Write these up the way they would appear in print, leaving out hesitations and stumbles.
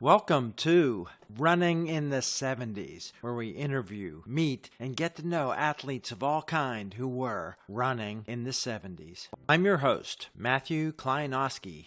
Welcome to Running in the 70s, where we interview, meet, and get to know athletes of all kind who were running in the 70s. I'm your host, Matthew Kleinowski.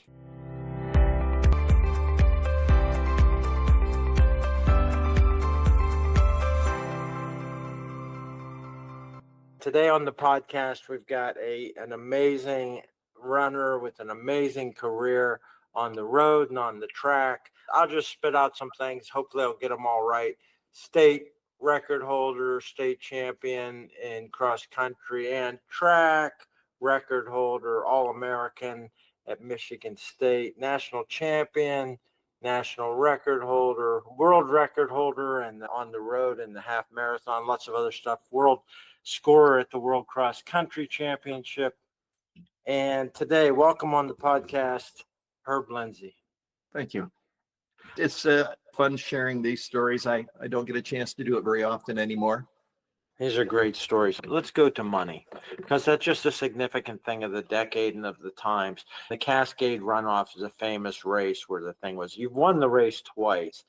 Today on the podcast, we've got an amazing runner with an amazing career on the road and on the track. I'll just spit out some things. Hopefully I'll get them all right. State record holder, state champion in cross country and track, record holder, All American at Michigan State, national champion, national record holder, world record holder, and on the road in the half marathon, lots of other stuff, world scorer at the World Cross Country Championship. And today, welcome on the podcast, Herb Lindsay. Thank you. It's fun sharing these stories. I don't get a chance to do it very often anymore. These are great stories. Let's go to money, because that's just a significant thing of the decade and of the times. The Cascade Runoff is a famous race where the thing was, you've won the race twice.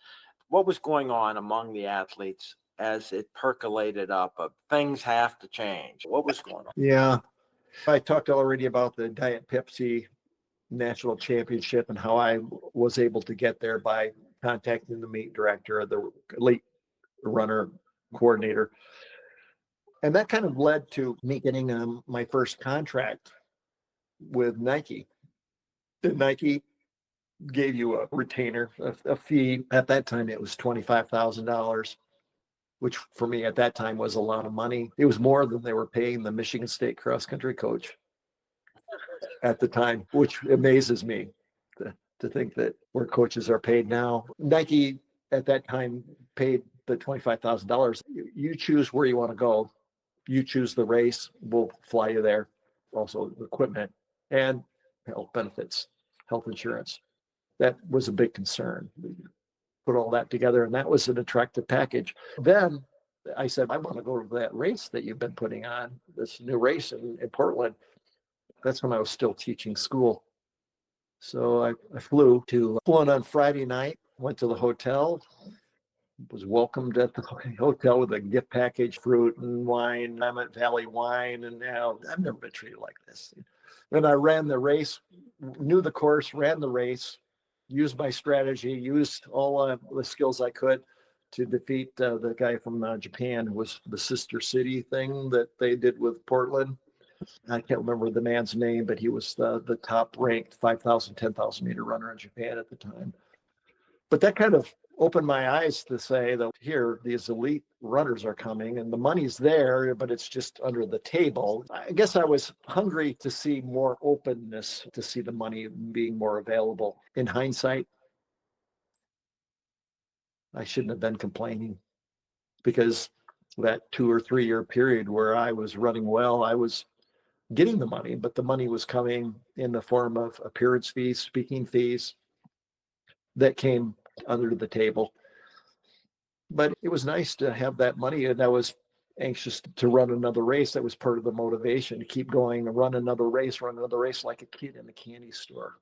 What was going on among the athletes as it percolated up of things have to change? What was going on? Yeah. I talked already about the Diet Pepsi National Championship and how I was able to get there by contacting the meet director, the elite runner coordinator. And that kind of led to me getting my first contract with Nike. Nike gave you a retainer, a fee. At that time, it was $25,000, which for me at that time was a lot of money. It was more than they were paying the Michigan State cross country coach at the time, which amazes me to think that where coaches are paid now. Nike at that time paid the $25,000. You choose where you want to go. You choose the race. We'll fly you there. Also equipment and health benefits, health insurance. That was a big concern. Put all that together, and that was an attractive package. Then I said, I want to go to that race that you've been putting on, this new race in Portland. That's when I was still teaching school. So I flew in on Friday night, went to the hotel, was welcomed at the hotel with a gift package, fruit and wine, Lemon Valley wine, and now I've never been treated like this. And I ran the race, knew the course, ran the race, used my strategy, used all the skills I could to defeat the guy from Japan, who was the sister city thing that they did with Portland. I can't remember the man's name, but he was the top ranked 5,000, 10,000 meter runner in Japan at the time. But that kind of opened my eyes to say that here, these elite runners are coming and the money's there, but it's just under the table. I guess I was hungry to see more openness, to see the money being more available. In hindsight, I shouldn't have been complaining, because that 2 or 3 year period where I was running well, I was getting the money, but the money was coming in the form of appearance fees, speaking fees that came under the table. But it was nice to have that money, and I was anxious to run another race. That was part of the motivation to keep going and run another race like a kid in the candy store.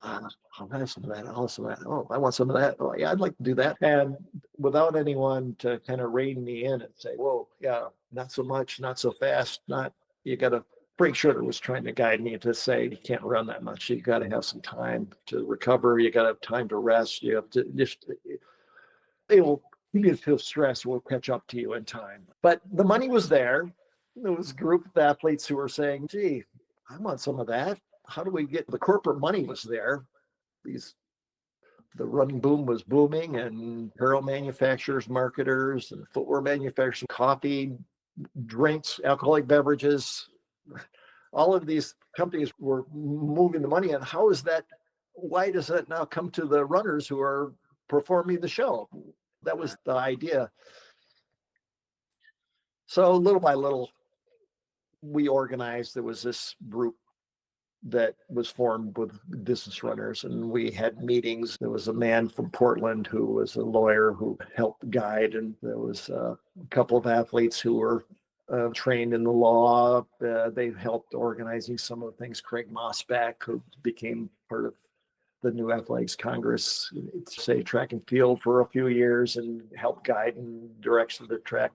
I'll have some of that. I'll have some of that. Oh, I want some of that. Oh, yeah, I'd like to do that. And without anyone to kind of rein me in and say, whoa, yeah, not so much, not so fast, you got to. Frank Schroeder was trying to guide me to say, you can't run that much. You got to have some time to recover. You got to have time to rest. You have to you get to stress will catch up to you in time. But the money was there. There was a group of athletes who were saying, gee, I want some of that. How do we get the corporate money was there? The running boom was booming, and apparel manufacturers, marketers, and footwear manufacturers, coffee, drinks, alcoholic beverages, all of these companies were moving the money. And why does that now come to the runners who are performing the show? That was the idea. So little by little, we organized. There was this group that was formed with business runners, and we had meetings. There was a man from Portland who was a lawyer who helped guide, and there was a couple of athletes who were trained in the law. They helped organizing some of the things. Craig Mossback, who became part of the new Athletics Congress, say track and field for a few years and help guide and direction of the track.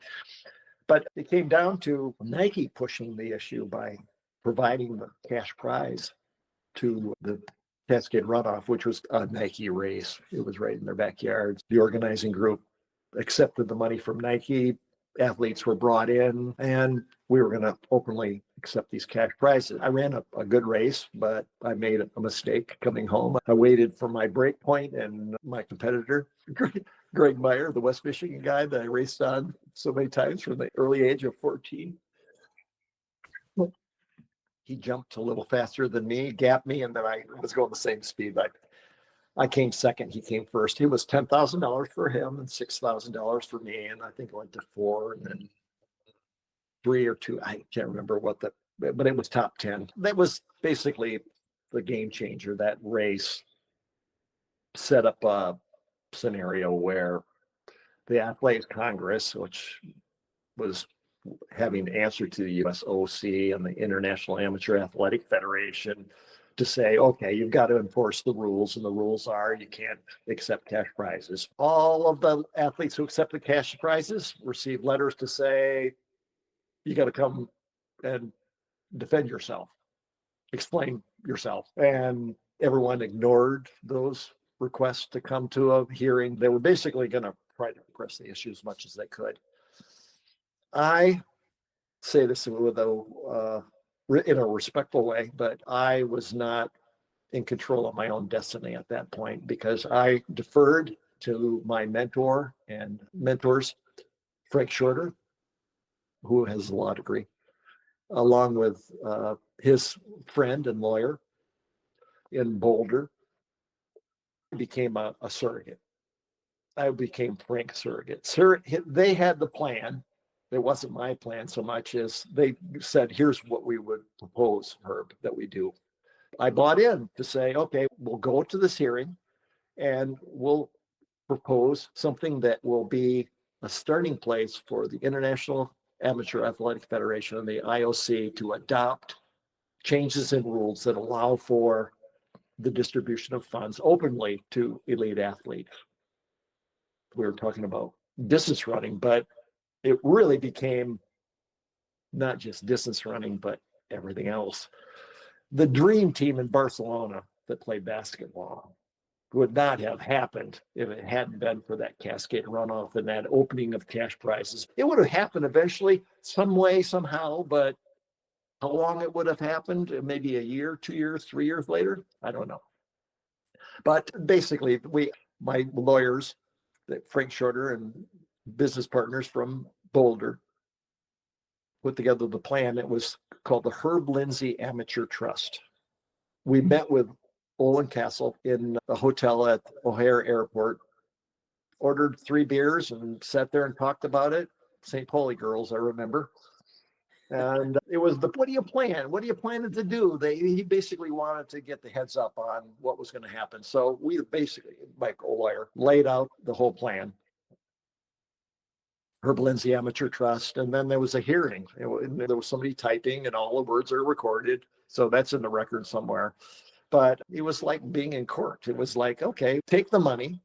But it came down to Nike pushing the issue by providing the cash prize to the Cascade Runoff, which was a Nike race. It was right in their backyard. The organizing group accepted the money from Nike. Athletes were brought in, and we were going to openly accept these cash prizes. I ran a good race, but I made a mistake coming home. I waited for my break point, and my competitor, Greg Meyer, the West Michigan guy that I raced on so many times from the early age of 14, he jumped a little faster than me, gapped me, and then I was going the same speed. I came second. He came first. It was $10,000 for him and $6,000 for me. And I think it went to 4 and then 3 or 2. I can't remember but it was top 10. That was basically the game changer. That race set up a scenario where the Athletics Congress, which was having answer to the USOC and the International Amateur Athletic Federation, to say, okay, you've got to enforce the rules, and the rules are you can't accept cash prizes. All of the athletes who accepted cash prizes received letters to say, you got to come and defend yourself, explain yourself. And everyone ignored those requests to come to a hearing. They were basically going to try to press the issue as much as they could. I say this with in a respectful way, but I was not in control of my own destiny at that point because I deferred to my mentor and mentors, Frank Shorter, who has a law degree, along with his friend and lawyer in Boulder. Became a surrogate. I became Frank's surrogate. They had the plan. It wasn't my plan so much as they said, here's what we would propose, Herb, that we do. I bought in to say, okay, we'll go to this hearing and we'll propose something that will be a starting place for the International Amateur Athletic Federation and the IOC to adopt changes in rules that allow for the distribution of funds openly to elite athletes. We were talking about distance running, but it really became not just distance running, but everything else. The dream team in Barcelona that played basketball would not have happened if it hadn't been for that Cascade Runoff and that opening of cash prizes. It would have happened eventually, some way, somehow, but how long it would have happened, maybe a year, 2 years, 3 years later, I don't know. But basically, my lawyers, Frank Shorter and business partners from Boulder, put together the plan. It was called the Herb Lindsay Amateur Trust. We met with Olin Castle in a hotel at O'Hare Airport, ordered 3 beers and sat there and talked about it. St. Pauli girls, I remember. And it was what do you plan? What are you planning to do? He basically wanted to get the heads up on what was going to happen. So we basically, Mike O'Lear, laid out the whole plan. Herb Lindsay Amateur Trust. And then there was a hearing. There was somebody typing and all the words are recorded. So that's in the record somewhere. But it was like being in court. It was like, okay, take the money.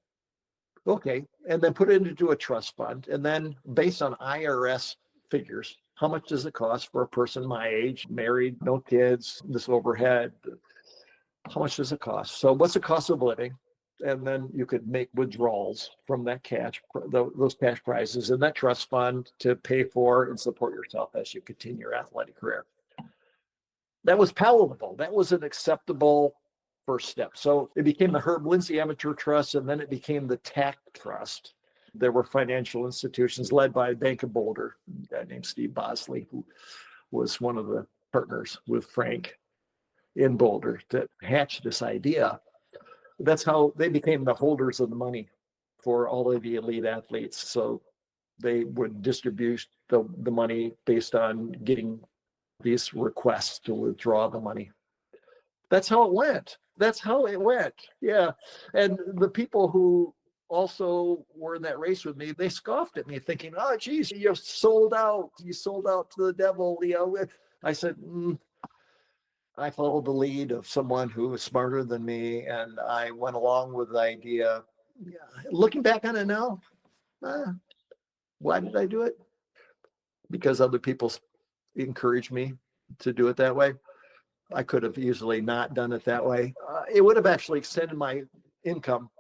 Okay. And then put it into a trust fund. And then based on IRS figures, how much does it cost for a person my age, married, no kids, this overhead? How much does it cost? So what's the cost of living? And then you could make withdrawals from that those cash prizes in that trust fund to pay for and support yourself as you continue your athletic career. That was palatable. That was an acceptable first step. So it became the Herb Lindsay Amateur Trust, and then it became the TAC Trust. There were financial institutions led by Bank of Boulder, a guy named Steve Bosley, who was one of the partners with Frank in Boulder that hatched this idea. That's how they became the holders of the money for all of the elite athletes. So they would distribute the money based on getting these requests to withdraw the money. That's how it went. Yeah. And the people who also were in that race with me, they scoffed at me thinking, oh, geez, you sold out to the devil. I said, I followed the lead of someone who was smarter than me, and I went along with the idea. Yeah, looking back on it now, why did I do it? Because other people encouraged me to do it that way. I could have easily not done it that way. It would have actually extended my income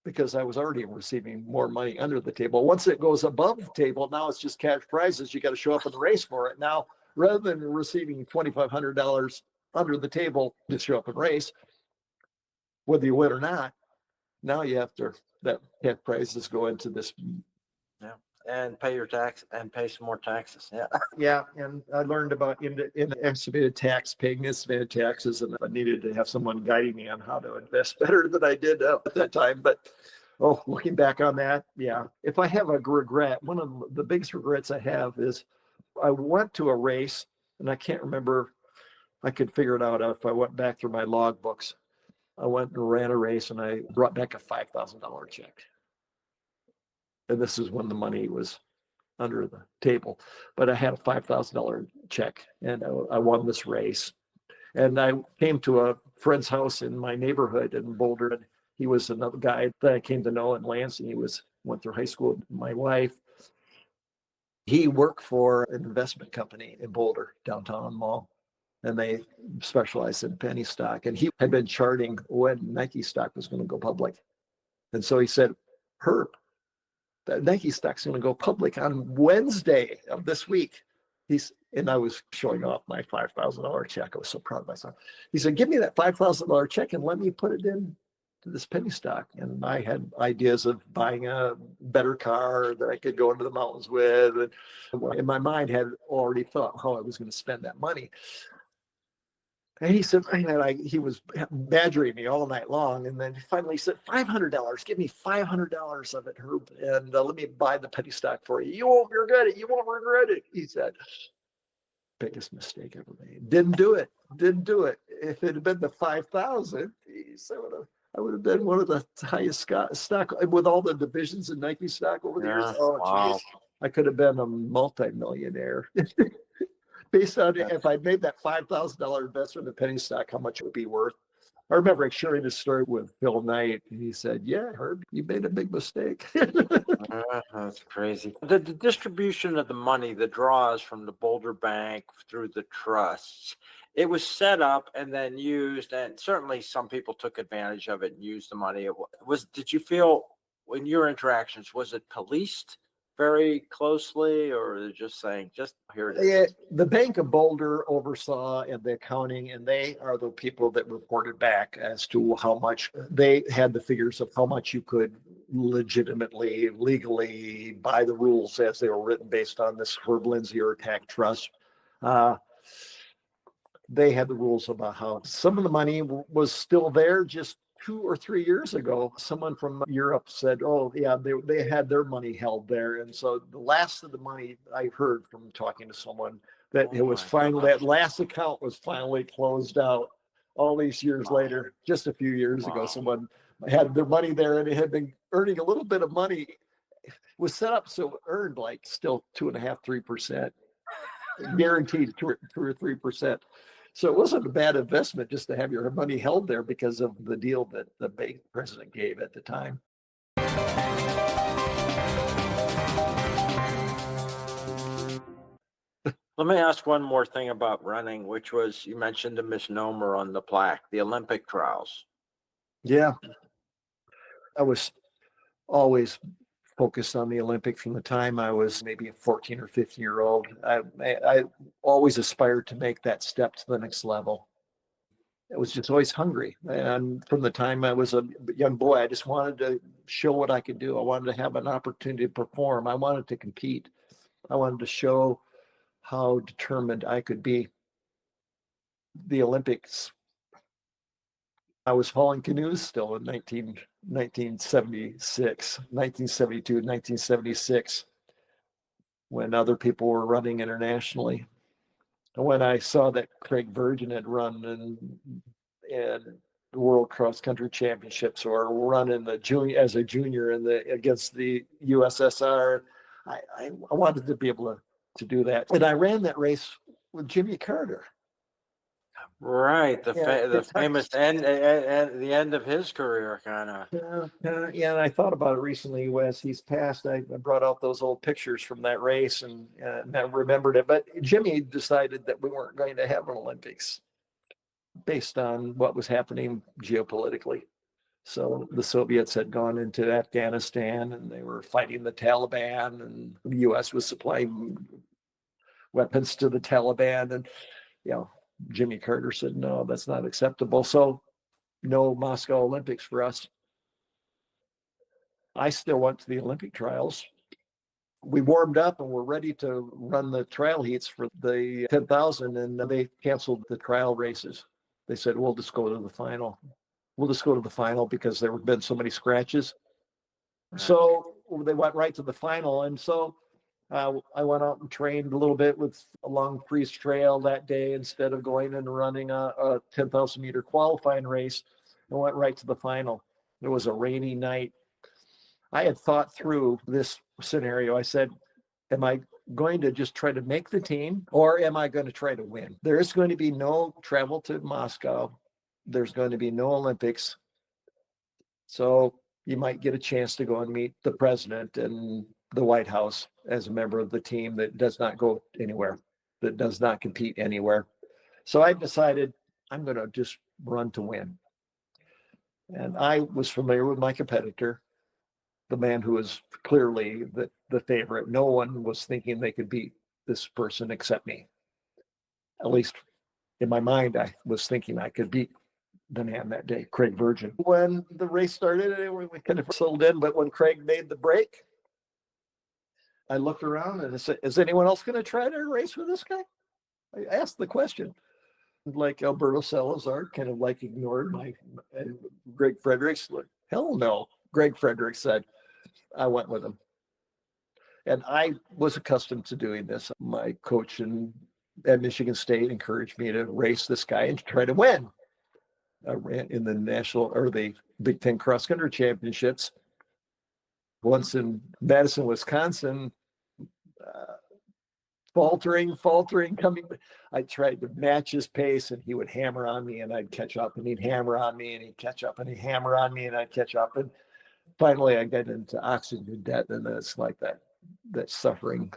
because I was already receiving more money under the table. Once it goes above the table, now it's just cash prizes. You got to show up in the race for it. Now, rather than receiving $2,500 under the table to show up and race, whether you win or not, now you have to, that cash prizes go into this. Yeah. And pay your tax and pay some more taxes. Yeah. Yeah. And I learned about in estimated tax, paying estimated taxes, and I needed to have someone guiding me on how to invest better than I did at that time. But looking back on that, yeah. If I have a regret, one of the biggest regrets I have is I went to a race, and I can't remember. I could figure it out if I went back through my log books. I went and ran a race, and I brought back a $5,000 check. And this is when the money was under the table, but I had a $5,000 check, and I won this race. And I came to a friend's house in my neighborhood in Boulder. And he was another guy that I came to know in Lansing. He went through high school with my wife. He worked for an investment company in Boulder, downtown mall, and they specialized in penny stock. And he had been charting when Nike stock was going to go public. And so he said, Herb, that Nike stock's going to go public on Wednesday of this week. And I was showing off my $5,000 check. I was so proud of myself. He said, give me that $5,000 check and let me put it in to this penny stock. And I had ideas of buying a better car that I could go into the mountains with. And in my mind had already thought how I was going to spend that money. And he said, he was badgering me all night long. And then finally he said, $500, give me $500 of it, Herb, and let me buy the penny stock for you. You won't regret it. You won't regret it. He said, biggest mistake ever made. Didn't do it. If it had been the 5,000, he said, I would have been one of the highest stock with all the divisions in Nike stock over the years. Oh, wow. geez. I could have been a multimillionaire. Based on if I'd made that $5,000 investment in penny stock, how much it would be worth. I remember sharing this story with Phil Knight, and he said, yeah, Herb, you made a big mistake. That's crazy. The distribution of the money, the draws from the Boulder Bank through the trusts, it was set up and then used, and certainly some people took advantage of it and used the money. Did you feel in your interactions, was it policed very closely, or just saying, just here it is? Yeah, the Bank of Boulder oversaw and the accounting, and they are the people that reported back as to how much they had the figures of how much you could legitimately, legally, by the rules as they were written based on this Herb Lindsay or tax trust. They had the rules about how some of the money was still there just 2 or 3 years ago. Someone from Europe said, oh, yeah, they had their money held there. And so the last of the money I heard from talking to someone that it was finally, that last account was finally closed out all these years later. Just a few years ago, someone had their money there and it had been earning a little bit of money. It was set up so it earned like still 2.5%, 3%, guaranteed 2 or 3%. So it wasn't a bad investment just to have your money held there because of the deal that the bank president gave at the time. Let me ask one more thing about running, which was, you mentioned the misnomer on the plaque, the Olympic trials. Yeah. I was always focused on the Olympic from the time I was maybe a 14 or 15-year-old. I always aspired to make that step to the next level. I was just always hungry. And from the time I was a young boy, I just wanted to show what I could do. I wanted to have an opportunity to perform. I wanted to compete. I wanted to show how determined I could be. The Olympics, I was hauling canoes still in 1976, 1972, 1976, when other people were running internationally. And when I saw that Craig Virgin had run in the World Cross Country Championships or run in the junior as a junior against the USSR, I wanted to be able to do that. And I ran that race with Jimmy Carter. Right. Yeah, The famous the end of his career, kind of. yeah, and I thought about it recently as he's passed. I brought out those old pictures from that race and I remembered it. But Jimmy decided that we weren't going to have an Olympics based on what was happening geopolitically. So the Soviets had gone into Afghanistan and they were fighting the Taliban, and the U.S. was supplying weapons to the Taliban. And, Jimmy Carter said, no, that's not acceptable. So no Moscow Olympics for us. I still went to the Olympic trials. We warmed up and were ready to run the trial heats for the 10,000, and they canceled the trial races. They said, we'll just go to the final. We'll just go to the final because there have been so many scratches. So they went right to the final. And so I went out and trained a little bit with a long freeze trail that day instead of going and running a 10,000 meter qualifying race. I went right to the final. It was a rainy night. I had thought through this scenario. I said, am I going to just try to make the team, or am I going to try to win? There is going to be no travel to Moscow. There's going to be no Olympics. So you might get a chance to go and meet the president and the White House as a member of the team that does not go anywhere, that does not compete anywhere. So I decided I'm going to just run to win. And I was familiar with my competitor, the man who was clearly the favorite. No one was thinking they could beat this person except me. At least in my mind, I was thinking I could beat the man that day, Craig Virgin. When the race started, we kind of settled in, but when Craig made the break, I looked around and I said, is anyone else going to try to race with this guy? I asked the question. Like Alberto Salazar kind of like ignored and Greg Fredericks, like, hell no. Greg Fredericks said, I went with him. And I was accustomed to doing this. My coach at Michigan State encouraged me to race this guy and try to win. I ran in the national or the Big Ten cross country championships once in Madison, Wisconsin. Faltering, coming. I tried to match his pace and he would hammer on me and I'd catch up, and he'd hammer on me and he'd catch up, and he'd hammer on me and I'd catch up. And finally I got into oxygen debt, and it's like that suffering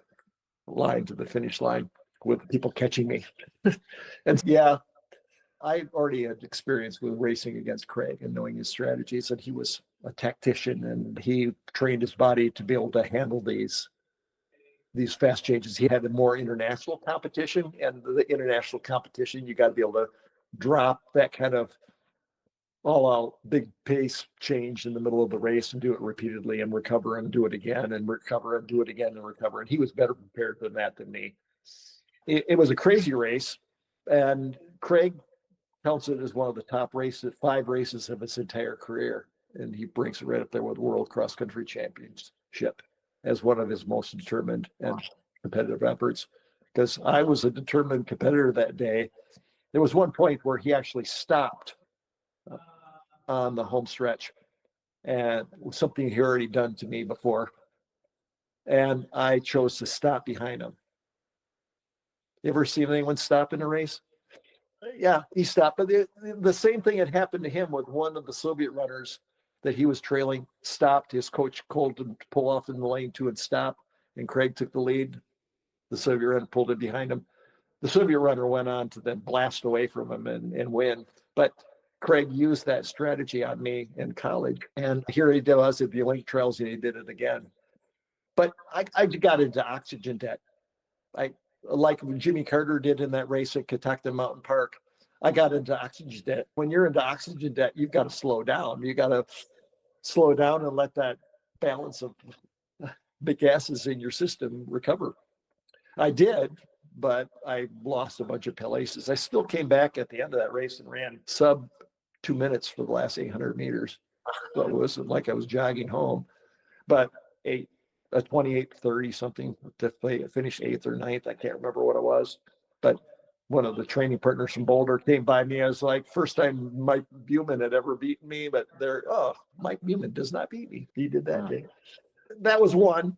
line to the finish line with people catching me. And yeah, I already had experience with racing against Craig and knowing his strategies, and he was a tactician and he trained his body to be able to handle these fast changes. He had a more international competition, and the international competition, you got to be able to drop that kind of all out big pace change in the middle of the race and do it repeatedly and recover and do it again and recover and do it again and recover. And he was better prepared than that than me. It was a crazy race, and Craig counts it as one of the top 5 races of his entire career. And he brings it right up there with World Cross Country Championship as one of his most determined and competitive efforts. Because I was a determined competitor that day. There was one point where he actually stopped on the home stretch, and something he already done to me before. And I chose to stop behind him. You ever seen anyone stop in a race? Yeah, he stopped. But the same thing had happened to him with one of the Soviet runners that he was trailing, stopped. His coach called him to pull off in the lane 2 and stop. And Craig took the lead. The Soviet runner pulled it behind him. The Soviet runner went on to then blast away from him and win. But Craig used that strategy on me in college. And here he was at the Olympic trials, and he did it again. But I got into oxygen debt. Like Jimmy Carter did in that race at Catoctin Mountain Park. I got into oxygen debt. When you're into oxygen debt, you've got to slow down. You got to slow down and let that balance of big gases in your system recover. I did, but I lost a bunch of places. I still came back at the end of that race and ran sub 2 minutes for the last 800 meters. So it wasn't like I was jogging home, but a 28:30 something to finish 8th or 9th. I can't remember what it was, but one of the training partners from Boulder came by me. I was like, first time Mike Buman had ever beaten me, but Mike Buman does not beat me. He did that day. That was one.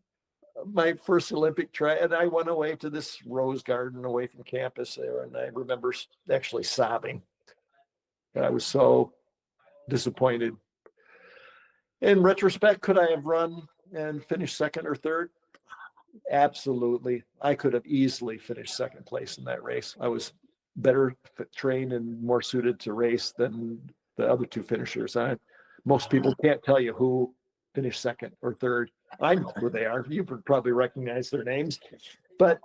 my first Olympic try, and I went away to this rose garden away from campus there, and I remember actually sobbing. I was so disappointed. In retrospect, could I have run and finished second or third? Absolutely. I could have easily finished second place in that race. I was better trained and more suited to race than the other two finishers. Most people can't tell you who finished second or third. I know who they are. You probably recognize their names. But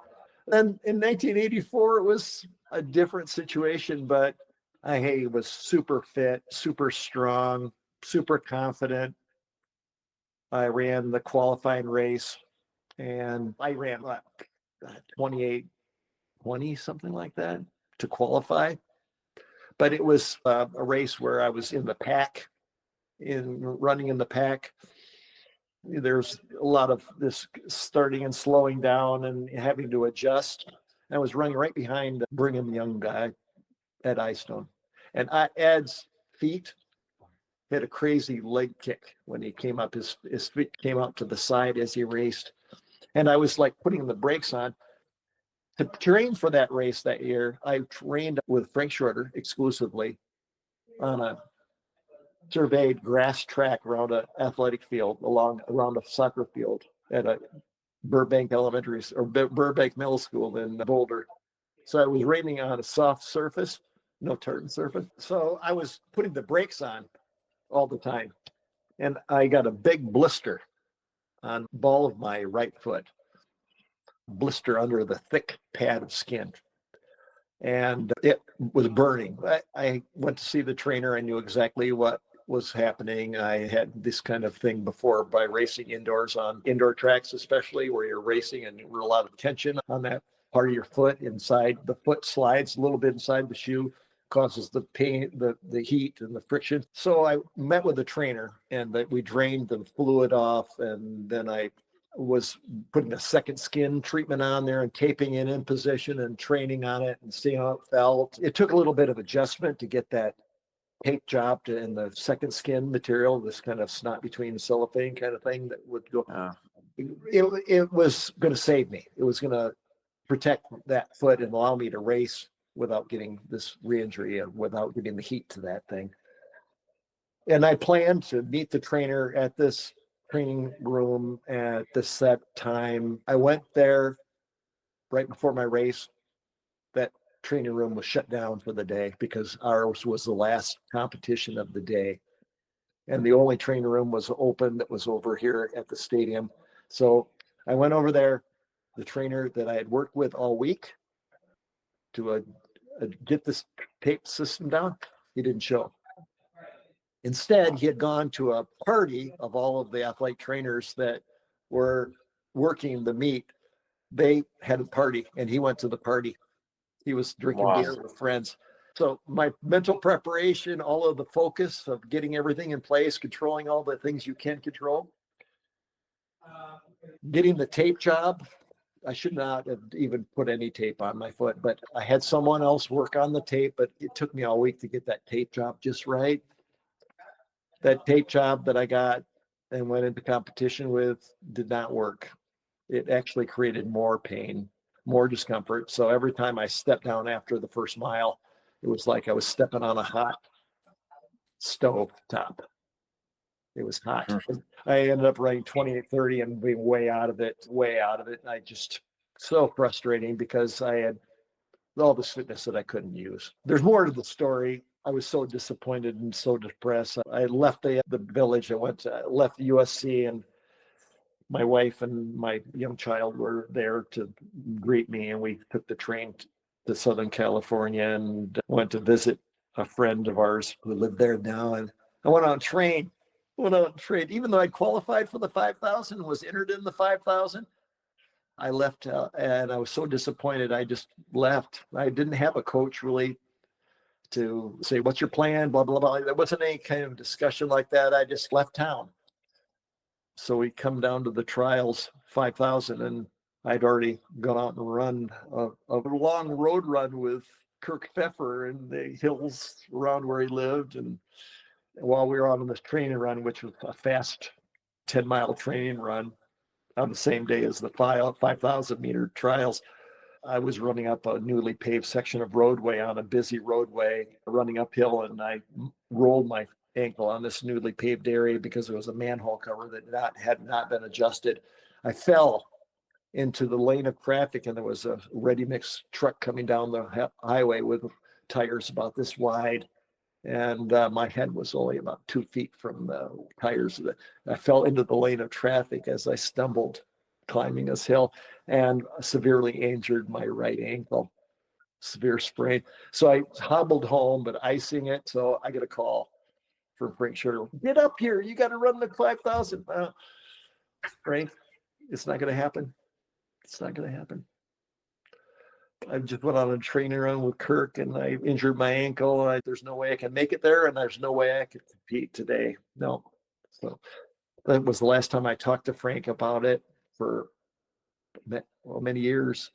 then in 1984, it was a different situation, but I was super fit, super strong, super confident. I ran the qualifying race and I ran 28:20, something like that, to qualify. But it was a race where I was in the pack, running in the pack. There's a lot of this starting and slowing down and having to adjust. I was running right behind the Brigham Young guy, Ed Eyestone. And Ed's feet had a crazy leg kick when he came up. His feet came out to the side as he raced. And I was like putting the brakes on. To train for that race that year, I trained with Frank Shorter exclusively on a surveyed grass track around an athletic field around a soccer field at a Burbank Elementary or Burbank Middle School in Boulder. So I was raining on a soft surface, no tartan surface. So I was putting the brakes on all the time. And I got a big blister on the ball of my right foot, blister under the thick pad of skin. And it was burning. I went to see the trainer. I knew exactly what was happening. I had this kind of thing before by racing indoors on indoor tracks, especially where you're racing and there's a lot of tension on that part of your foot inside. The foot slides a little bit inside the shoe, causes the pain, the heat and the friction. So I met with the trainer and we drained the fluid off, and then I was putting a second skin treatment on there and taping it in position and training on it and seeing how it felt. It took a little bit of adjustment to get that tape job in the second skin material, this kind of snot between cellophane kind of thing that would go. It was going to save me. It was going to protect that foot and allow me to race without getting this re-injury and without getting the heat to that thing. And I planned to meet the trainer at this training room at the set time. I went there right before my race. That training room was shut down for the day because ours was the last competition of the day. And the only training room was open that was over here at the stadium. So I went over there, the trainer that I had worked with all week to get this tape system down, he didn't show. Instead, he had gone to a party of all of the athletic trainers that were working the meet. They had a party and he went to the party. He was drinking beer with friends. So my mental preparation, all of the focus of getting everything in place, controlling all the things you can control, getting the tape job. I should not have even put any tape on my foot, but I had someone else work on the tape, but it took me all week to get that tape job just right. That tape job that I got and went into competition with did not work. It actually created more pain, more discomfort. So every time I stepped down after the first mile, it was like I was stepping on a hot stove top. It was hot. I ended up running 28:30 and being way out of it. I just, so frustrating because I had all this fitness that I couldn't use. There's more to the story. I was so disappointed and so depressed. I left the village. I left USC, and my wife and my young child were there to greet me. And we took the train to Southern California and went to visit a friend of ours who lived there now. And I went on a train, even though I qualified for the 5,000, was entered in the 5,000. I left and I was so disappointed. I just left. I didn't have a coach really to say, what's your plan? Blah, blah, blah. There wasn't any kind of discussion like that. I just left town. So we come down to the trials, 5,000, and I'd already gone out and run a long road run with Kirk Pfeffer in the hills around where he lived. And while we were out on this training run, which was a fast 10-mile training run, on the same day as the 5,000 meter trials. I was running up a newly paved section of roadway on a busy roadway, running uphill, and I rolled my ankle on this newly paved area because there was a manhole cover that had not been adjusted. I fell into the lane of traffic, and there was a ready mix truck coming down the highway with tires about this wide. And my head was only about 2 feet from the tires. I fell into the lane of traffic as I stumbled climbing this hill and severely injured my right ankle, severe sprain. So I hobbled home, but icing it. So I get a call from Frank Schurter. Get up here. You got to run the 5,000. Frank, it's not going to happen. It's not going to happen. I just went on a training run with Kirk and I injured my ankle. There's no way I can make it there, and there's no way I could compete today. No. So that was the last time I talked to Frank about it for many years.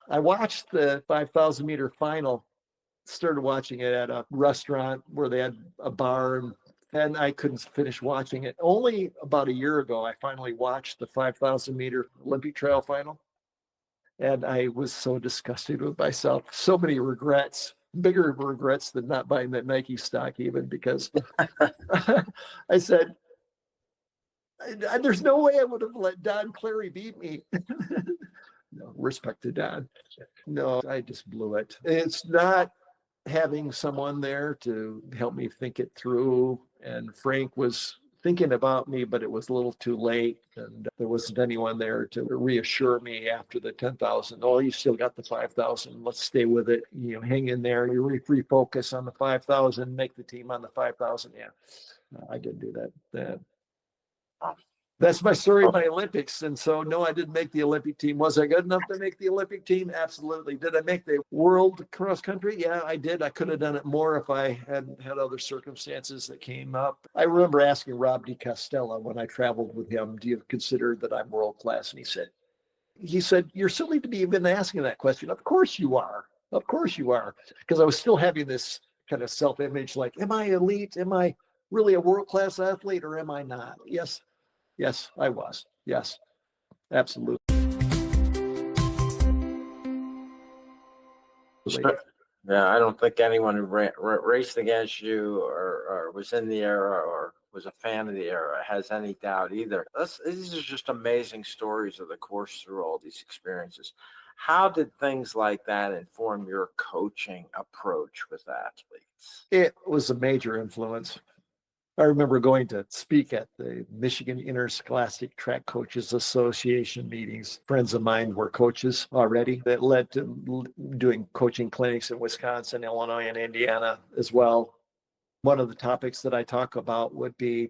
I watched the 5,000 meter final, started watching it at a restaurant where they had a bar, and I couldn't finish watching it. Only about a year ago, I finally watched the 5,000 meter Olympic trial final. And I was so disgusted with myself. So many regrets, bigger regrets than not buying that Nike stock even, because I said, there's no way I would have let Don Clary beat me. No, respect to Don. No, I just blew it. It's not having someone there to help me think it through. And Frank was thinking about me, but it was a little too late. And there wasn't anyone there to reassure me after the 10,000. Oh, you still got the 5,000. Let's stay with it. Hang in there. You refocus on the 5,000, make the team on the 5,000. Yeah, I didn't do that. That's my story of my Olympics. And so, no, I didn't make the Olympic team. Was I good enough to make the Olympic team? Absolutely. Did I make the world cross country? Yeah, I did. I could have done it more if I hadn't had other circumstances that came up. I remember asking Rob DiCastella when I traveled with him, do you consider that I'm world class? And he said, you're silly to be even asking that question. Of course you are. Of course you are. Because I was still having this kind of self-image, like, am I elite? Am I really a world-class athlete, or am I not? Yes, I was. Yes, absolutely. Yeah, I don't think anyone who raced against you or was in the era or was a fan of the era has any doubt either. These are just amazing stories of the course through all these experiences. How did things like that inform your coaching approach with athletes? It was a major influence. I remember going to speak at the Michigan Interscholastic Track Coaches Association meetings. Friends of mine were coaches already. That led to doing coaching clinics in Wisconsin, Illinois, and Indiana as well. One of the topics that I talk about would be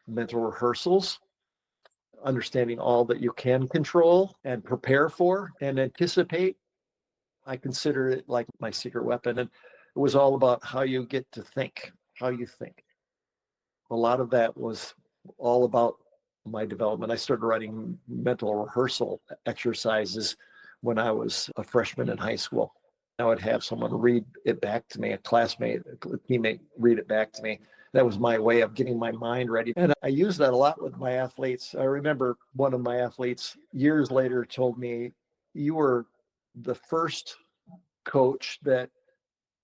mental rehearsals, understanding all that you can control and prepare for and anticipate. I consider it like my secret weapon. And it was all about how you get to think, how you think. A lot of that was all about my development. I started writing mental rehearsal exercises when I was a freshman in high school. I would have someone read it back to me, a classmate, a teammate read it back to me. That was my way of getting my mind ready. And I use that a lot with my athletes. I remember one of my athletes years later told me, you were the first coach that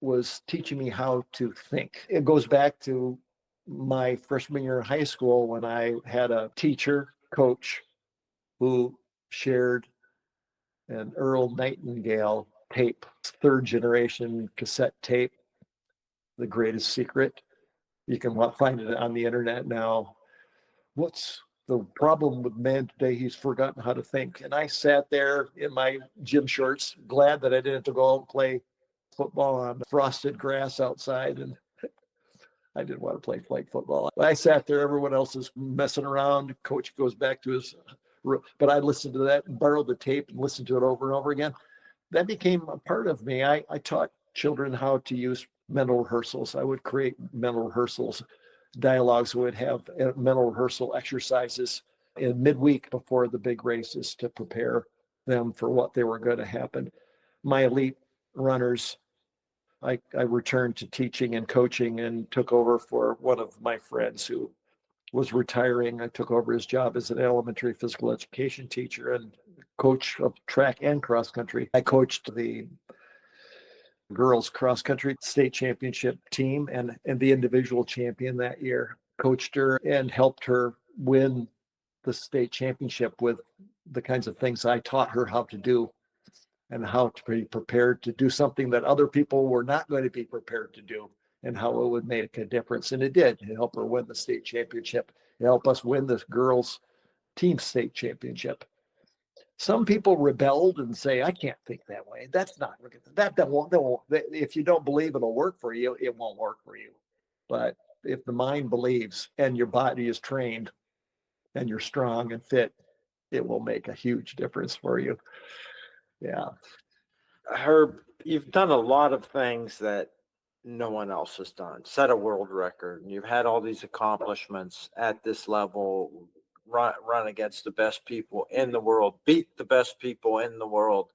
was teaching me how to think. It goes back to my freshman year in high school when I had a teacher coach who shared an Earl Nightingale tape, third generation cassette tape, The Greatest Secret. You can find it on the internet now. What's the problem with man today? He's forgotten how to think. And I sat there in my gym shorts, glad that I didn't have to go out and play football on frosted grass outside. And I didn't want to play flag football. I sat there, everyone else is messing around. Coach goes back to his room. But I listened to that and borrowed the tape and listened to it over and over again. That became a part of me. I taught children how to use mental rehearsals. I would create mental rehearsals, dialogues. We would have mental rehearsal exercises in midweek before the big races to prepare them for what they were going to happen. My elite runners, I returned to teaching and coaching and took over for one of my friends who was retiring, I took over his job as an elementary physical education teacher and coach of track and cross country. I coached the girls cross country state championship team and the individual champion that year. Coached her and helped her win the state championship with the kinds of things I taught her how to do and how to be prepared to do something that other people were not going to be prepared to do and how it would make a difference. And it did. It helped her win the state championship. It helped us win the girls team state championship. Some people rebelled and say, I can't think that way. That's not, that won't, if you don't believe it'll work for you, it won't work for you. But if the mind believes and your body is trained and you're strong and fit, it will make a huge difference for you. Yeah. Herb, you've done a lot of things that no one else has done. Set a world record. And you've had all these accomplishments at this level, run against the best people in the world, beat the best people in the world.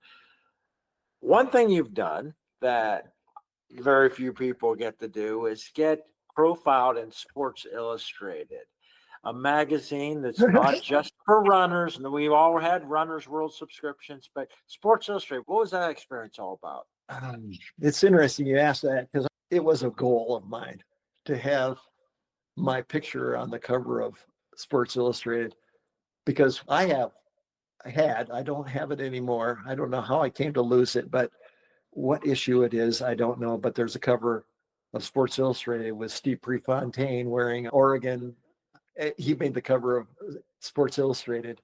One thing you've done that very few people get to do is get profiled in Sports Illustrated, a magazine that's not just for runners. And we've all had Runners World subscriptions, but Sports Illustrated, what was that experience all about? It's interesting you asked that because it was a goal of mine to have my picture on the cover of Sports Illustrated, because I don't have it anymore. I don't know how I came to lose it, but what issue it is, I don't know. But there's a cover of Sports Illustrated with Steve Prefontaine wearing Oregon. He made the cover of Sports Illustrated.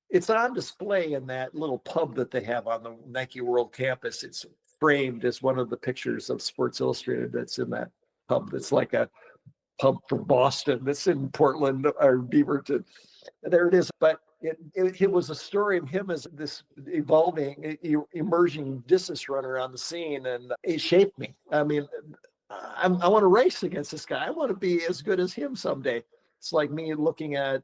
It's on display in that little pub that they have on the Nike World campus. It's framed as one of the pictures of Sports Illustrated that's in that pub. It's like a pub from Boston that's in Portland or Beaverton. There it is. But it was a story of him as this evolving, emerging distance runner on the scene, and it shaped me. I mean, I want to race against this guy. I want to be as good as him someday. It's like me looking at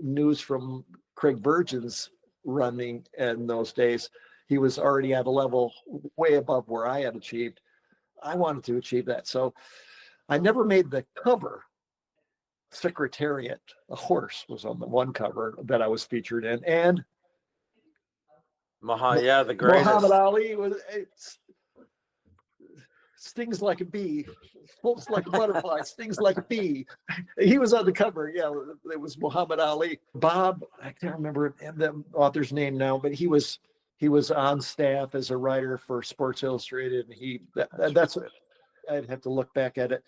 news from Craig Virgin's running in those days. He was already at a level way above where I had achieved. I wanted to achieve that. So I never made the cover. Secretariat, a horse was on the one cover that I was featured in. And the greatest. Muhammad Ali was stings like a bee, floats like a butterfly, stings like a bee. He was on the cover. Yeah, it was Muhammad Ali. Bob, I can't remember the author's name now, but he was on staff as a writer for Sports Illustrated, and that's what I'd have to look back at it.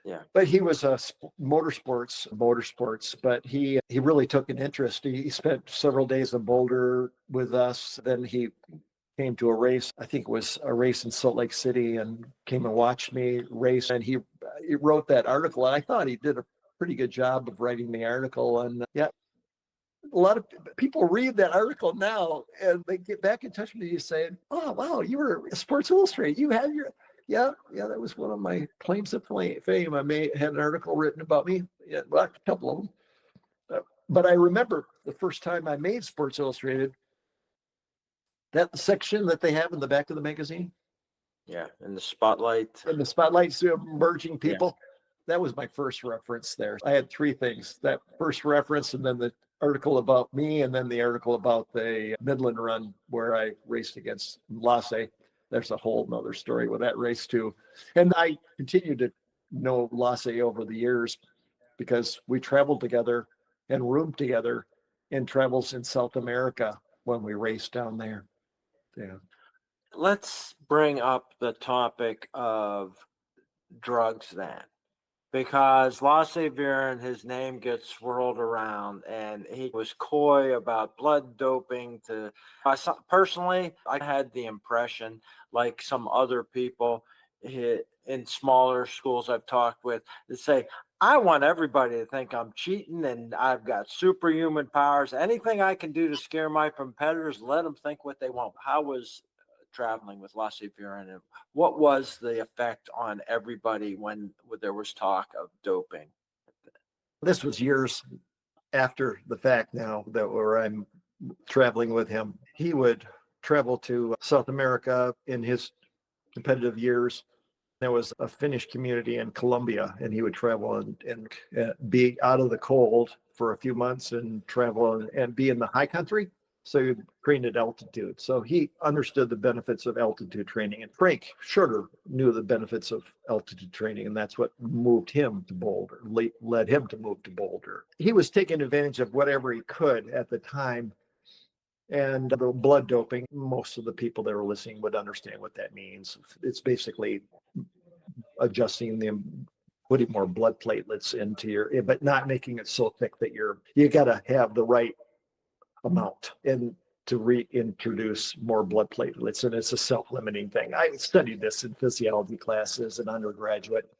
Yeah, but he was a motorsports, but he really took an interest. He spent several days in Boulder with us. Then he came to a race. I think it was a race in Salt Lake City, and came and watched me race. And he wrote that article. And I thought he did a pretty good job of writing the article. And yeah, a lot of people read that article now, and they get back in touch with you saying, "Oh, wow, you were Sports Illustrated. You have your." Yeah, that was one of my claims of fame. I had an article written about me, well, a couple of them. But I remember the first time I made Sports Illustrated, that section that they have in the back of the magazine. Yeah, in the spotlight. In the spotlight, emerging people. Yeah. That was my first reference there. I had three things: that first reference, and then the article about me, and then the article about the Midland Run where I raced against Lasse. There's a whole nother story with that race too. And I continued to know Lasse over the years because we traveled together and roomed together in travels in South America when we raced down there. Yeah. Let's bring up the topic of drugs then, because Lasse Viren, his name gets swirled around, and he was coy about blood doping. Personally, I had the impression, like some other people in smaller schools I've talked with, that say, I want everybody to think I'm cheating and I've got superhuman powers. Anything I can do to scare my competitors, let them think what they want. How was traveling with Lasse Viren, and what was the effect on everybody when there was talk of doping? This was years after the fact now that where I'm traveling with him. He would travel to South America in his competitive years There was a Finnish community in Colombia, and he would travel and be out of the cold for a few months and travel and be in the high country. So he trained at altitude. So he understood the benefits of altitude training. And Frank Schroeder knew the benefits of altitude training, and that's what moved him to Boulder, led him to move to Boulder. He was taking advantage of whatever he could at the time. And the blood doping, most of the people that were listening would understand what that means. It's basically adjusting them, putting more blood platelets into but not making it so thick that you got to have the right amount and to reintroduce more blood platelets. And it's a self-limiting thing. I studied this in physiology classes and undergraduate.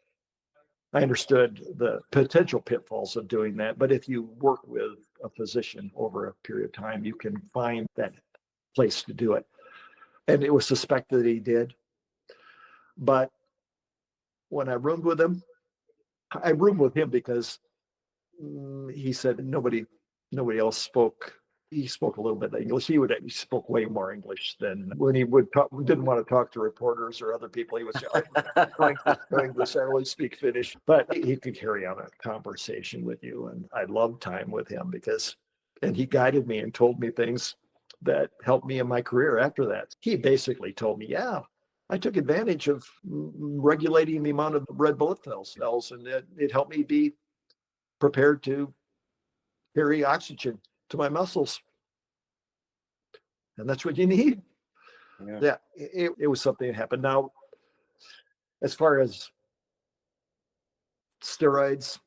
I understood the potential pitfalls of doing that, but if you work with a physician over a period of time, you can find that place to do it. And it was suspected that he did. But when I roomed with him, I roomed with him because he said nobody else spoke. He spoke a little bit of English. He spoke way more English than when he would talk. Didn't want to talk to reporters or other people. He would say, "I'm going to English. I only speak Finnish." But he could carry on a conversation with you, and I loved time with him and he guided me and told me things that helped me in my career after that. He basically told me, "Yeah, I took advantage of regulating the amount of red blood cells, and it helped me be prepared to carry oxygen to my muscles. And that's what you need." Yeah, it was something that happened. Now, as far as steroids,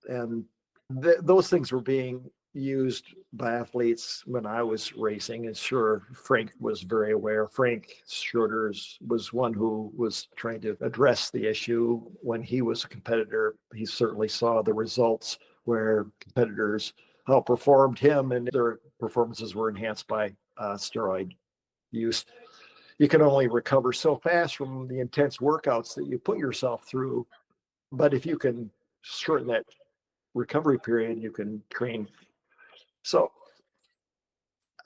and those things were being used by athletes when I was racing. And sure, Frank was very aware. Frank Schroeder was one who was trying to address the issue when he was a competitor. He certainly saw the results where competitors outperformed him and their performances were enhanced by steroid use. You can only recover so fast from the intense workouts that you put yourself through. But if you can shorten that recovery period, you can train. So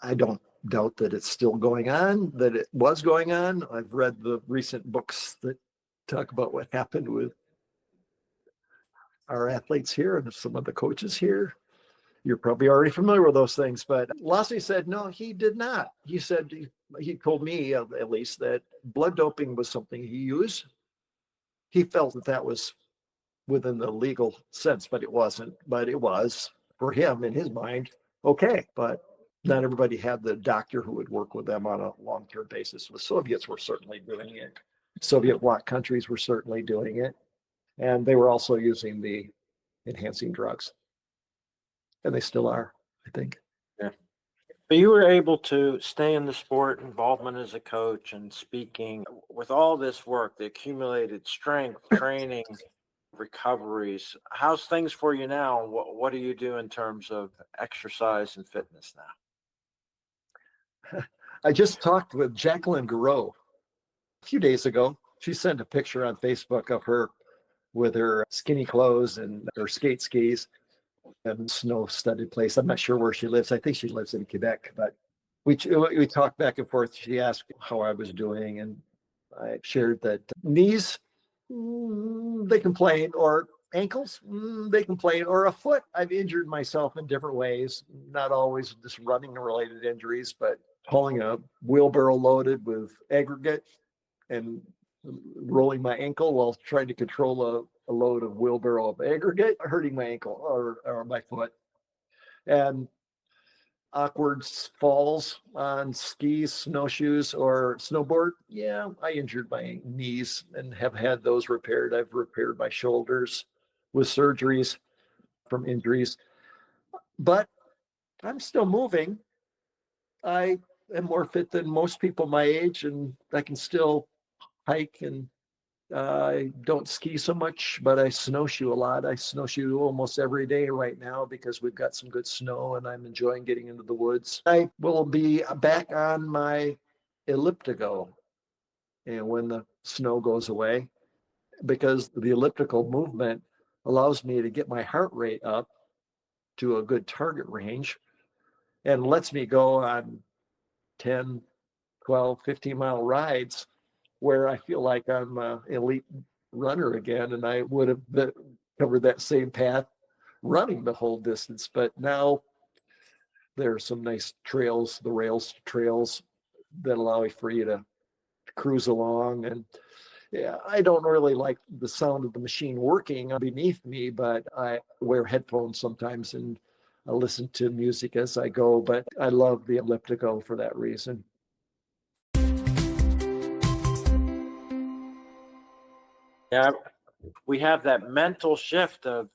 I don't doubt that it's still going on, that it was going on. I've read the recent books that talk about what happened with our athletes here and some of the coaches here. You're probably already familiar with those things, but Lassie said, no, he did not. He said, he told me at least that blood doping was something he used. He felt that was within the legal sense, but it wasn't. But it was, for him, in his mind, okay. But not everybody had the doctor who would work with them on a long-term basis. The Soviets were certainly doing it. Soviet bloc countries were certainly doing it. And they were also using the enhancing drugs. And they still are, I think. Yeah. But you were able to stay in the sport, involvement as a coach and speaking. With all this work, the accumulated strength, training, recoveries, how's things for you now? What do you do in terms of exercise and fitness now? I just talked with Jacqueline Garreau a few days ago. She sent a picture on Facebook of her with her skinny clothes and her skate skis and snow-studded place. I'm not sure where she lives. I think she lives in Quebec, but we talked back and forth. She asked how I was doing, and I shared that knees, they complain, or ankles, they complain, or a foot. I've injured myself in different ways, not always just running-related injuries, but hauling a wheelbarrow loaded with aggregate and rolling my ankle while trying to control a load of wheelbarrow of aggregate, hurting my ankle or my foot. And awkward falls on skis, snowshoes, or snowboard. Yeah, I injured my knees and have had those repaired. I've repaired my shoulders with surgeries from injuries. But I'm still moving. I am more fit than most people my age, and I can still hike, and I don't ski so much, but I snowshoe a lot. I snowshoe almost every day right now because we've got some good snow and I'm enjoying getting into the woods. I will be back on my elliptical and when the snow goes away, because the elliptical movement allows me to get my heart rate up to a good target range and lets me go on 10, 12, 15-mile rides where I feel like I'm an elite runner again, and I would have covered that same path running the whole distance. But now there are some nice trails, the rails trails that allow for you to cruise along. And yeah, I don't really like the sound of the machine working beneath me, but I wear headphones sometimes and I listen to music as I go. But I love the elliptical for that reason. Yeah, we have that mental shift of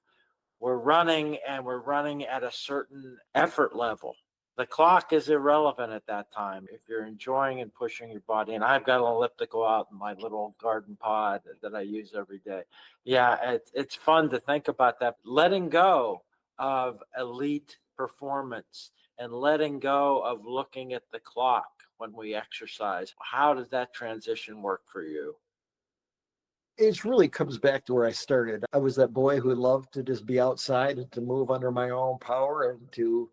we're running and we're running at a certain effort level. The clock is irrelevant at that time if you're enjoying and pushing your body. And I've got an elliptical out in my little garden pod that I use every day. Yeah, it's fun to think about that. Letting go of elite performance and letting go of looking at the clock when we exercise. How does that transition work for you? It really comes back to where I started. I was that boy who loved to just be outside and to move under my own power and to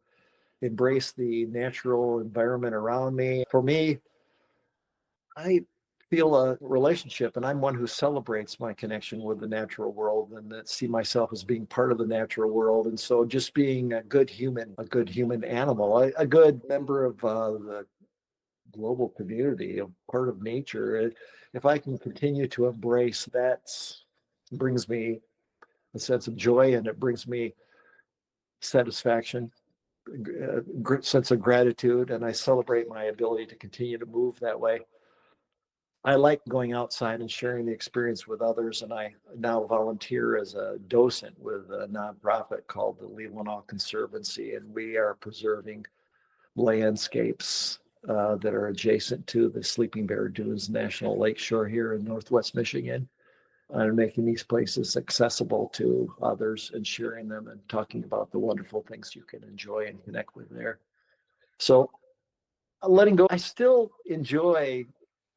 embrace the natural environment around me. For me, I feel a relationship, and I'm one who celebrates my connection with the natural world and that see myself as being part of the natural world. And so just being a good human animal, a good member of the global community, a part of nature. If I can continue to embrace that, brings me a sense of joy and it brings me satisfaction, a sense of gratitude, and I celebrate my ability to continue to move that way. I like going outside and sharing the experience with others, and I now volunteer as a docent with a nonprofit called the Leelanau Conservancy, and we are preserving landscapes that are adjacent to the Sleeping Bear Dunes National Lakeshore here in Northwest Michigan, and making these places accessible to others and sharing them and talking about the wonderful things you can enjoy and connect with there. So letting go, I still enjoy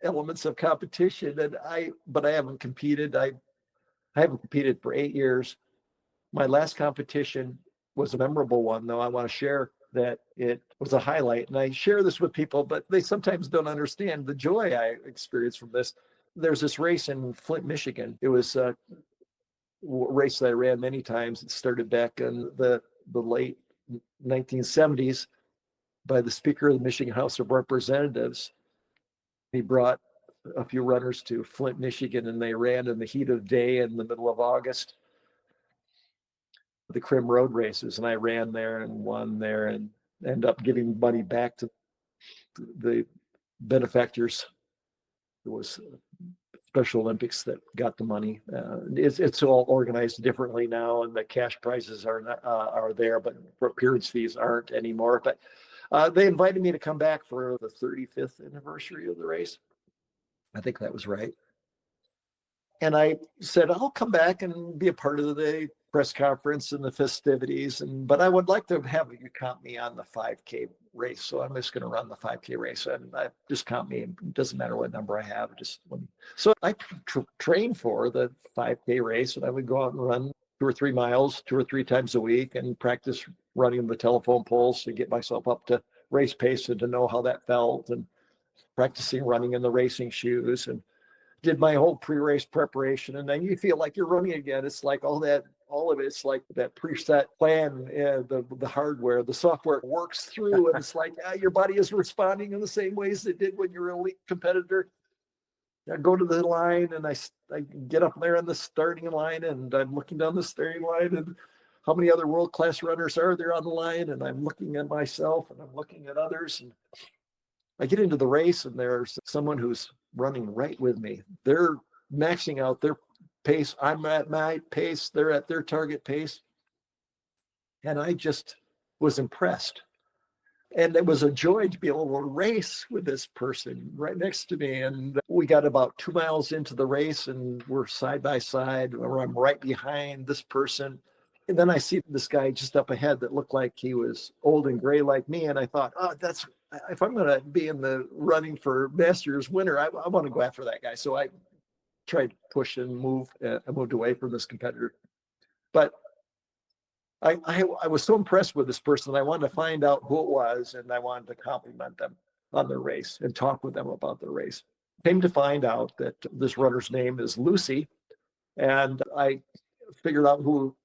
elements of competition, but I haven't competed. I haven't competed for 8 years. My last competition was a memorable one, though. I want to share that it was a highlight. And I share this with people, but they sometimes don't understand the joy I experienced from this. There's this race in Flint, Michigan. It was a race that I ran many times. It started back in the late 1970s by the Speaker of the Michigan House of Representatives. He brought a few runners to Flint, Michigan, and they ran in the heat of day in the middle of August, the Crim Road races. And I ran there and won there and end up giving money back to the benefactors. It was Special Olympics that got the money. It's all organized differently now, and the cash prizes are there, but appearance fees aren't anymore. But they invited me to come back for the 35th anniversary of the race. I think that was right. And I said, I'll come back and be a part of the press conference and the festivities. But I would like to have you count me on the 5K race. So I'm just going to run the 5K race. And I just count me. It doesn't matter what number I have. So I trained for the 5K race, and I would go out and run 2 or 3 miles 2 or 3 times a week and practice running the telephone poles to get myself up to race pace and to know how that felt, and practicing running in the racing shoes, and did my whole pre-race preparation. And then you feel like you're running again. It's like all of it's like that preset plan, the hardware, the software works through, and it's like your body is responding in the same ways it did when you're an elite competitor. I go to the line and I get up there on the starting line, and I'm looking down the starting line, and how many other world-class runners are there on the line? And I'm looking at myself and I'm looking at others, and I get into the race, and there's someone who's running right with me. They're maxing out their pace. I'm at my pace. They're at their target pace. And I just was impressed. And it was a joy to be able to race with this person right next to me. And we got about 2 miles into the race, and we're side by side, or I'm right behind this person. And then I see this guy just up ahead that looked like he was old and gray like me. And I thought, if I'm going to be in the running for Masters winner, I want to go after that guy. So I tried to push and move. I moved away from this competitor. But I was so impressed with this person. I wanted to find out who it was, and I wanted to compliment them on their race and talk with them about their race. Came to find out that this runner's name is Lucy. And I figured out who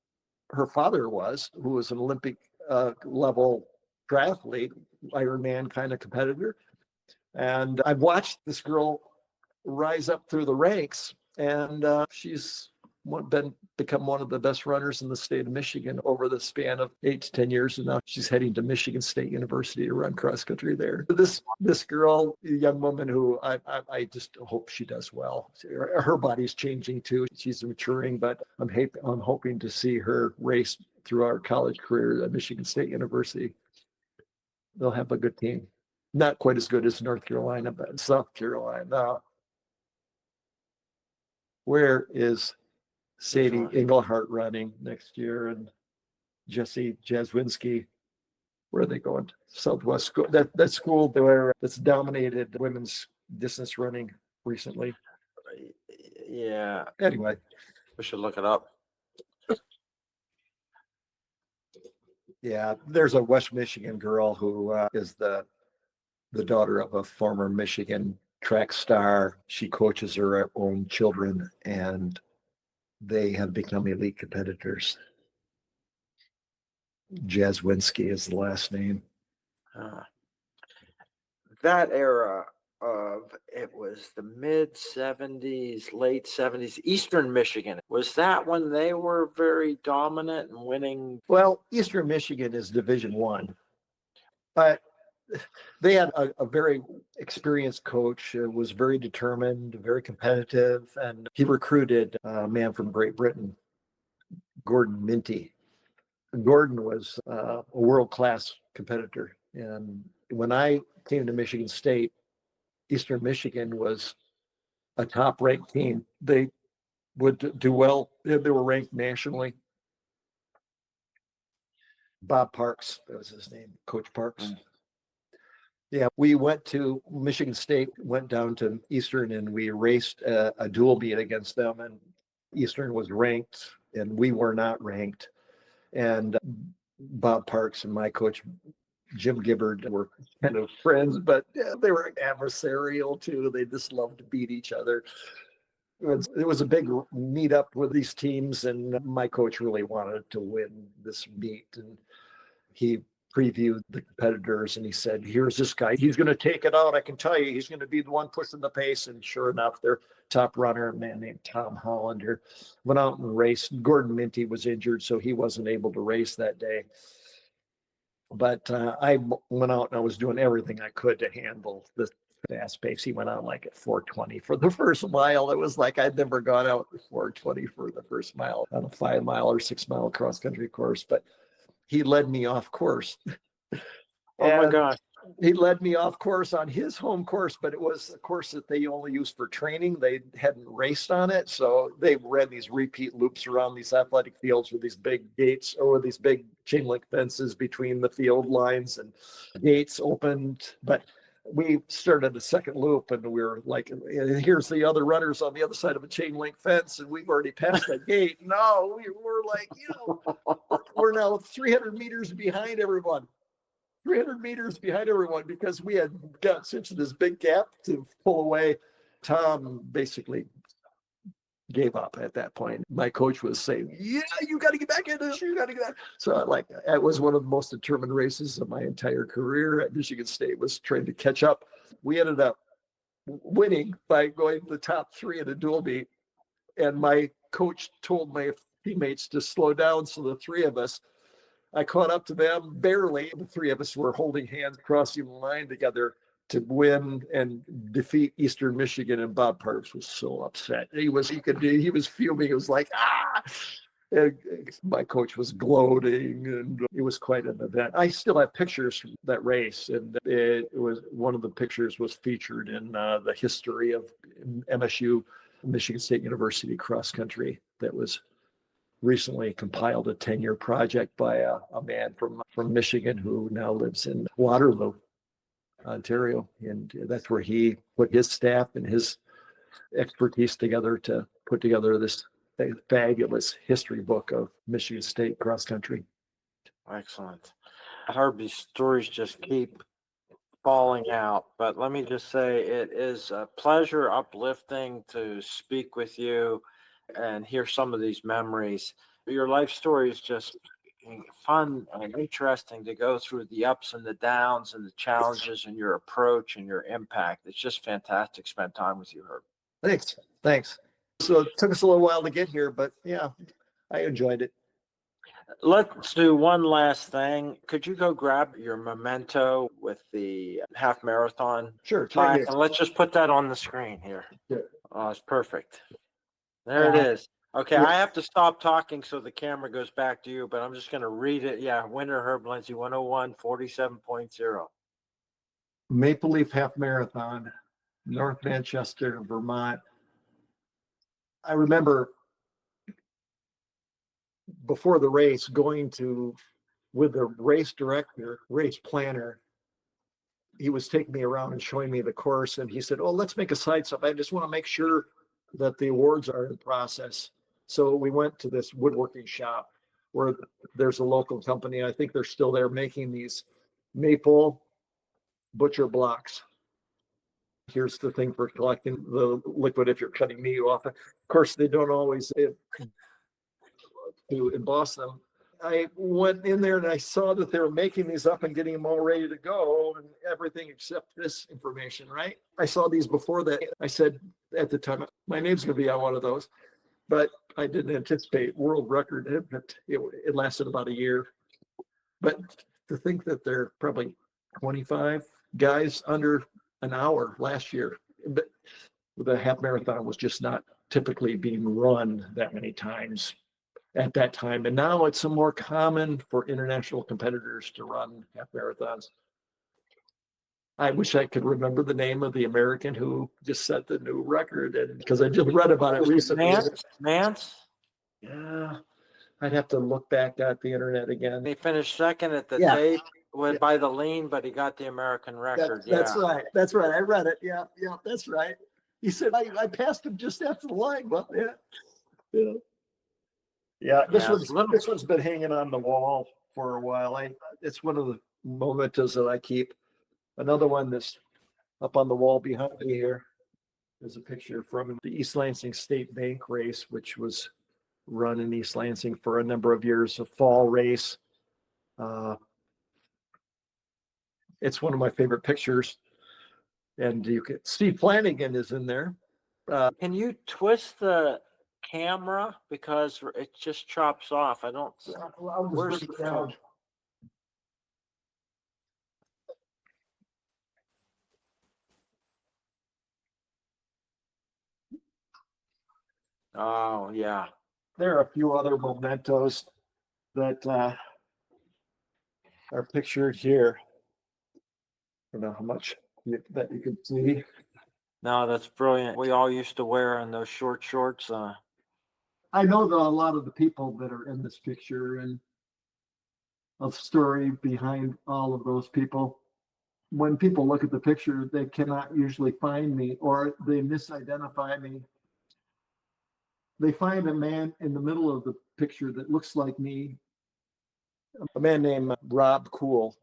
her father was, who was an Olympic level triathlete, Ironman kind of competitor. And I've watched this girl rise up through the ranks, and she's become one of the best runners in the state of Michigan over the span of 8 to 10 years. And now she's heading to Michigan State University to run cross country there. This girl, young woman who I just hope she does well. Her body's changing too. She's maturing, but I'm hoping to see her race through our college career at Michigan State University. They'll have a good team. Not quite as good as North Carolina, but South Carolina. Where is Sadie Englehart running next year, and Jesse Jaswinski? Where are they going? Southwest School. That school that's dominated women's distance running recently. Yeah. Anyway, We should look it up. Yeah, there's a West Michigan girl who is the daughter of a former Michigan track star. She coaches her own children, and they have become elite competitors. Jaswinski is the last name. That era of, it was the mid 70s, late 70s, Eastern Michigan. Was that when they were very dominant and winning? Well, Eastern Michigan is Division I, but they had a very experienced coach who was very determined, very competitive, and he recruited a man from Great Britain, Gordon Minty. Gordon was a world-class competitor. And when I came to Michigan State, Eastern Michigan was a top-ranked team. They would do well. They were ranked nationally. Bob Parks, that was his name, Coach Parks. Yeah, we went to Michigan State, went down to Eastern, and we raced a dual beat against them. And Eastern was ranked, and we were not ranked. And Bob Parks and my coach, Jim Gibbard, were kind of friends, but they were adversarial too. They just loved to beat each other. It was a big meetup with these teams, and my coach really wanted to win this meet. And he previewed the competitors, and he said, here's this guy. He's going to take it out. I can tell you, he's going to be the one pushing the pace. And sure enough, their top runner, a man named Tom Hollander, went out and raced. Gordon Minty was injured, so he wasn't able to race that day. But I went out and I was doing everything I could to handle the fast pace. He went out like at 4:20 for the first mile. It was like I'd never gone out at 4:20 for the first mile on a 5 mile or 6 mile cross country course. But he led me off course. Oh my gosh. He led me off course on his home course, but it was a course that they only used for training. They hadn't raced on it. So they ran these repeat loops around these athletic fields with these big gates or these big chain link fences between the field lines, and gates opened. But we started a second loop, and we were like, here's the other runners on the other side of a chain link fence, and we've already passed that gate. No, we were like, we're now 300 meters behind everyone. 300 meters behind everyone because we had got such this big gap to pull away. Tom basically gave up at that point. My coach was saying, yeah, you got to get back in this. You got to get back. So it was one of the most determined races of my entire career at Michigan State, was trying to catch up. We ended up winning by going to the top 3 in a dual meet. And my coach told my teammates to slow down. So the 3 of us, I caught up to them barely. The 3 of us were holding hands, crossing the line together to win and defeat Eastern Michigan. And Bob Parks was so upset. He was fuming. It was like, And my coach was gloating, and it was quite an event. I still have pictures from that race, and it was one of the pictures was featured in the history of MSU, Michigan State University cross country, that was recently compiled a 10-year project by a man from Michigan who now lives in Waterloo, Ontario. And that's where he put his staff and his expertise together to put together this fabulous history book of Michigan State cross country. Excellent. Harvey's stories just keep falling out. But let me just say, it is a pleasure, uplifting to speak with you and hear some of these memories. Your life story is just fun and interesting to go through the ups and the downs and the challenges and your approach and your impact. It's just fantastic to spend time with you, Herb. Thanks. So it took us a little while to get here, but yeah, I enjoyed it. Let's do one last thing. Could you go grab your memento with the half marathon Sure, it's right plaque, here. and let's just put that on the screen here. Sure. Oh, it's perfect. There it is. Okay, Yeah. I have to stop talking so the camera goes back to you, but I'm just going to read it. Yeah, winner Herb Lindsay, 101, 47.0. Maple Leaf Half Marathon, North Manchester, Vermont. I remember before the race going with the race director, race planner. He was taking me around and showing me the course, and he said, "Oh, let's make a side stop. I just want to make sure that the awards are in process." So we went to this woodworking shop where there's a local company. I think they're still there making these maple butcher blocks. Here's the thing for collecting the liquid if you're cutting meat off. Of course, they don't always to emboss them. I went in there and I saw that they were making these up and getting them all ready to go and everything except this information, right? I saw these before that. I said at the time, my name's going to be on one of those, but I didn't anticipate world record. It lasted about a year. But to think that there are probably 25 guys under an hour last year, but the half marathon was just not typically being run that many times at that time. And now it's more common for international competitors to run half marathons. I wish I could remember the name of the American who just set the new record, and because I just read about it recently. Mance? Yeah, I'd have to look back at the internet again. He finished second at the tape by the lean, but he got the American record. That's right. That's right. I read it. Yeah, that's right. He said I passed him just after the line. Well, yeah. This one's been hanging on the wall for a while. It's one of the mementos that I keep. Another one that's up on the wall behind me here is a picture from the East Lansing State Bank race, which was run in East Lansing for a number of years, a fall race. It's one of my favorite pictures. And Steve Flanagan is in there. Can you twist the camera because it just chops off? I don't. Where's the camera? Oh yeah. There are a few other mementos that are pictured here. I don't know how much that you can see. No, that's brilliant. We all used to wear in those short shorts. I know that a lot of the people that are in this picture and a story behind all of those people. When people look at the picture, they cannot usually find me or they misidentify me. They find a man in the middle of the picture that looks like me, a man named Rob Cool.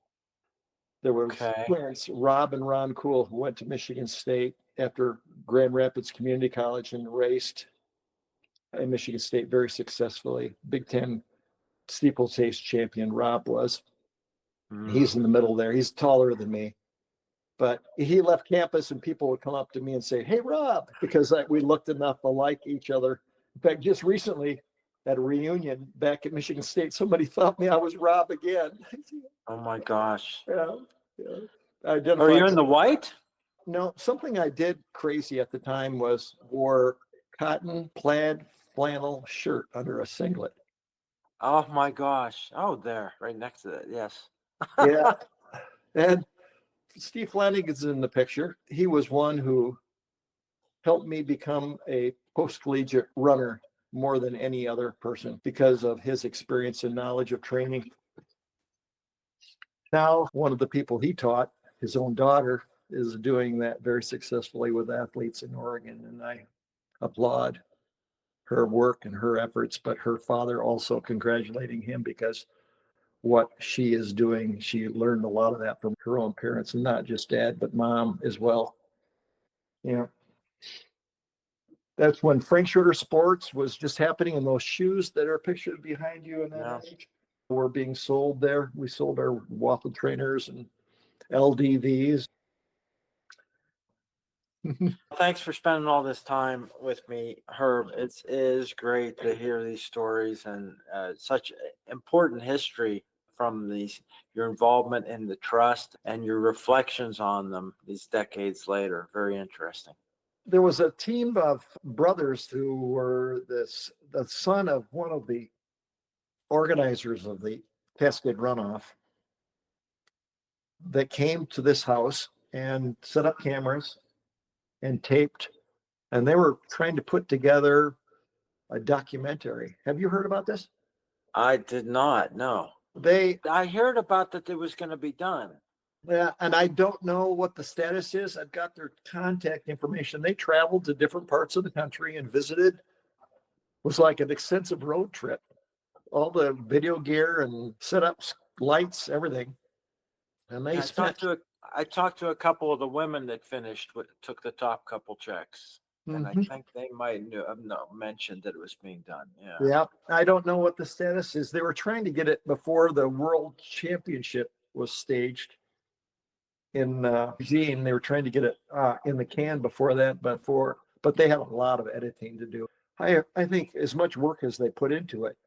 There were parents, Rob and Ron Cool, who went to Michigan State after Grand Rapids Community College and raced at Michigan State very successfully. Big Ten steeplechase champion, Rob was. He's in the middle there. He's taller than me. But he left campus and people would come up to me and say, "Hey, Rob," because we looked enough alike each other. In fact, just recently at a reunion back at Michigan State, somebody thought I was Rob again. Oh my gosh. Yeah. Are you in the white? No, something I did crazy at the time was wore cotton plaid flannel shirt under a singlet. Oh my gosh. Oh, there, right next to it. Yes. Yeah. And Steve Flanagan's in the picture. He was one who helped me become a post-collegiate runner more than any other person because of his experience and knowledge of training. Now, one of the people he taught, his own daughter, is doing that very successfully with athletes in Oregon, and I applaud her work and her efforts, but her father also congratulating him because what she is doing. She learned a lot of that from her own parents, and not just dad, but mom as well. Yeah. That's when Frank Schroeder Sports was just happening, and those shoes that are pictured behind you in that Yeah. image were being sold there. We sold our waffle trainers and LDVs. Thanks for spending all this time with me, Herb. It is great to hear these stories and such important history from your involvement in the trust and your reflections on them these decades later. Very interesting. There was a team of brothers who were the son of one of the organizers of the Cascade Runoff that came to this house and set up cameras and taped, and they were trying to put together a documentary. Have you heard about this? I did not know. I heard about that it was going to be done. Yeah, and I don't know what the status is. I've got their contact information. They traveled to different parts of the country and visited. It was like an extensive road trip. All the video gear and setups, lights, everything. And they I talked to a couple of the women that took the top couple checks. And I think they might have mentioned that it was being done. Yeah. Yeah. I don't know what the status is. They were trying to get it before the World Championship was staged in Eugene. They were trying to get it in the can before that, but they had a lot of editing to do. I think as much work as they put into it,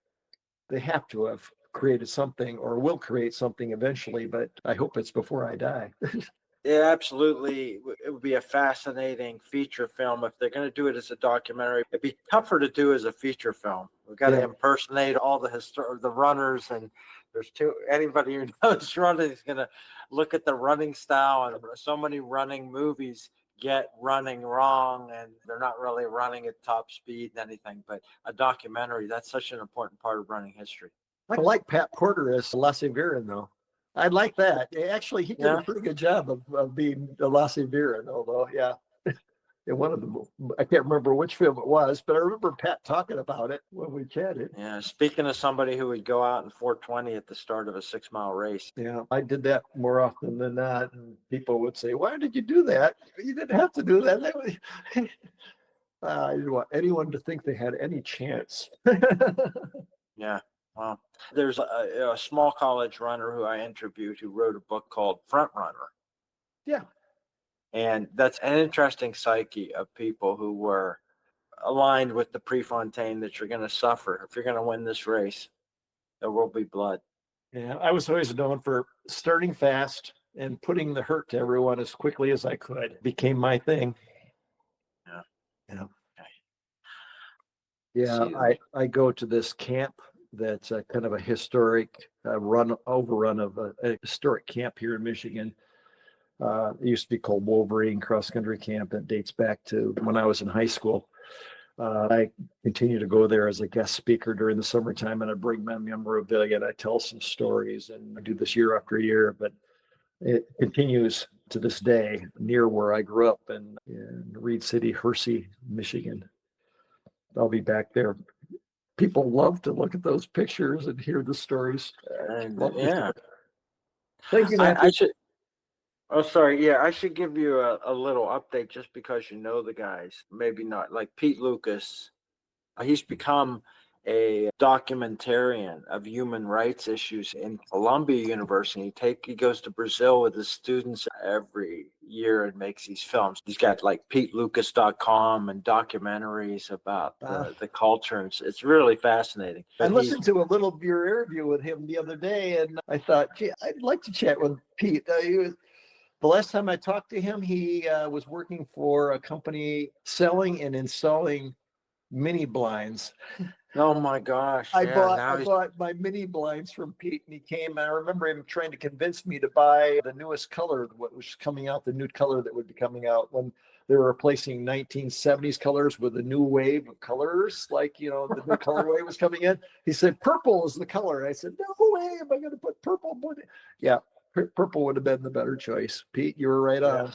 they have to have created something or will create something eventually, but I hope it's before I die. Yeah, absolutely. It would be a fascinating feature film. If they're going to do it as a documentary, it'd be tougher to do as a feature film. We've got to impersonate all the runners, and anybody who knows running is going to look at the running style, and so many running movies get running wrong, and they're not really running at top speed and anything. But a documentary, that's such an important part of running history. I like Pat Porter as Lassevieren, though. I like that. Actually, he did a pretty good job of being a Lassevieren, although, yeah. In one of them, I can't remember which film it was, but I remember Pat talking about it when we chatted. Yeah, speaking of somebody who would go out in 4:20 at the start of a 6-mile race. Yeah, I did that more often than not, and people would say, "Why did you do that? You didn't have to do that." I didn't want anyone to think they had any chance. Yeah. Well, there's a small college runner who I interviewed who wrote a book called Front Runner. Yeah. And that's an interesting psyche of people who were aligned with the Prefontaine that you're going to suffer. If you're going to win this race, there will be blood. Yeah, I was always known for starting fast and putting the hurt to everyone as quickly as I could. It became my thing. Yeah. Yeah. Okay. Yeah, I go to this camp that's kind of a historic overrun of a historic camp here in Michigan. It used to be called Wolverine Cross Country Camp. That dates back to when I was in high school. I continue to go there as a guest speaker during the summertime, and I bring my memorabilia and I tell some stories, and I do this year after year, but it continues to this day near where I grew up in Reed City, Hersey, Michigan. I'll be back there. People love to look at those pictures and hear the stories. Yeah. Thank you, I should. Oh, sorry. Yeah, I should give you a little update just because you know the guys. Maybe not. Like Pete Lucas, he's become a documentarian of human rights issues in Columbia University. He goes to Brazil with his students every year and makes these films. He's got like PeteLucas.com and documentaries about the culture. And it's really fascinating. I listened to a little of your interview with him the other day, and I thought, gee, I'd like to chat with Pete. The last time I talked to him, he was working for a company selling and installing mini blinds. Oh my gosh. I bought my mini blinds from Pete, and he came, and I remember him trying to convince me to buy the newest color, what was coming out, the new color that would be coming out when they were replacing 1970s colors with a new wave of colors, like, the new colorway was coming in. He said, purple is the color. And I said, no way am I going to put purple. Yeah, purple would have been the better choice. Pete, you were right on.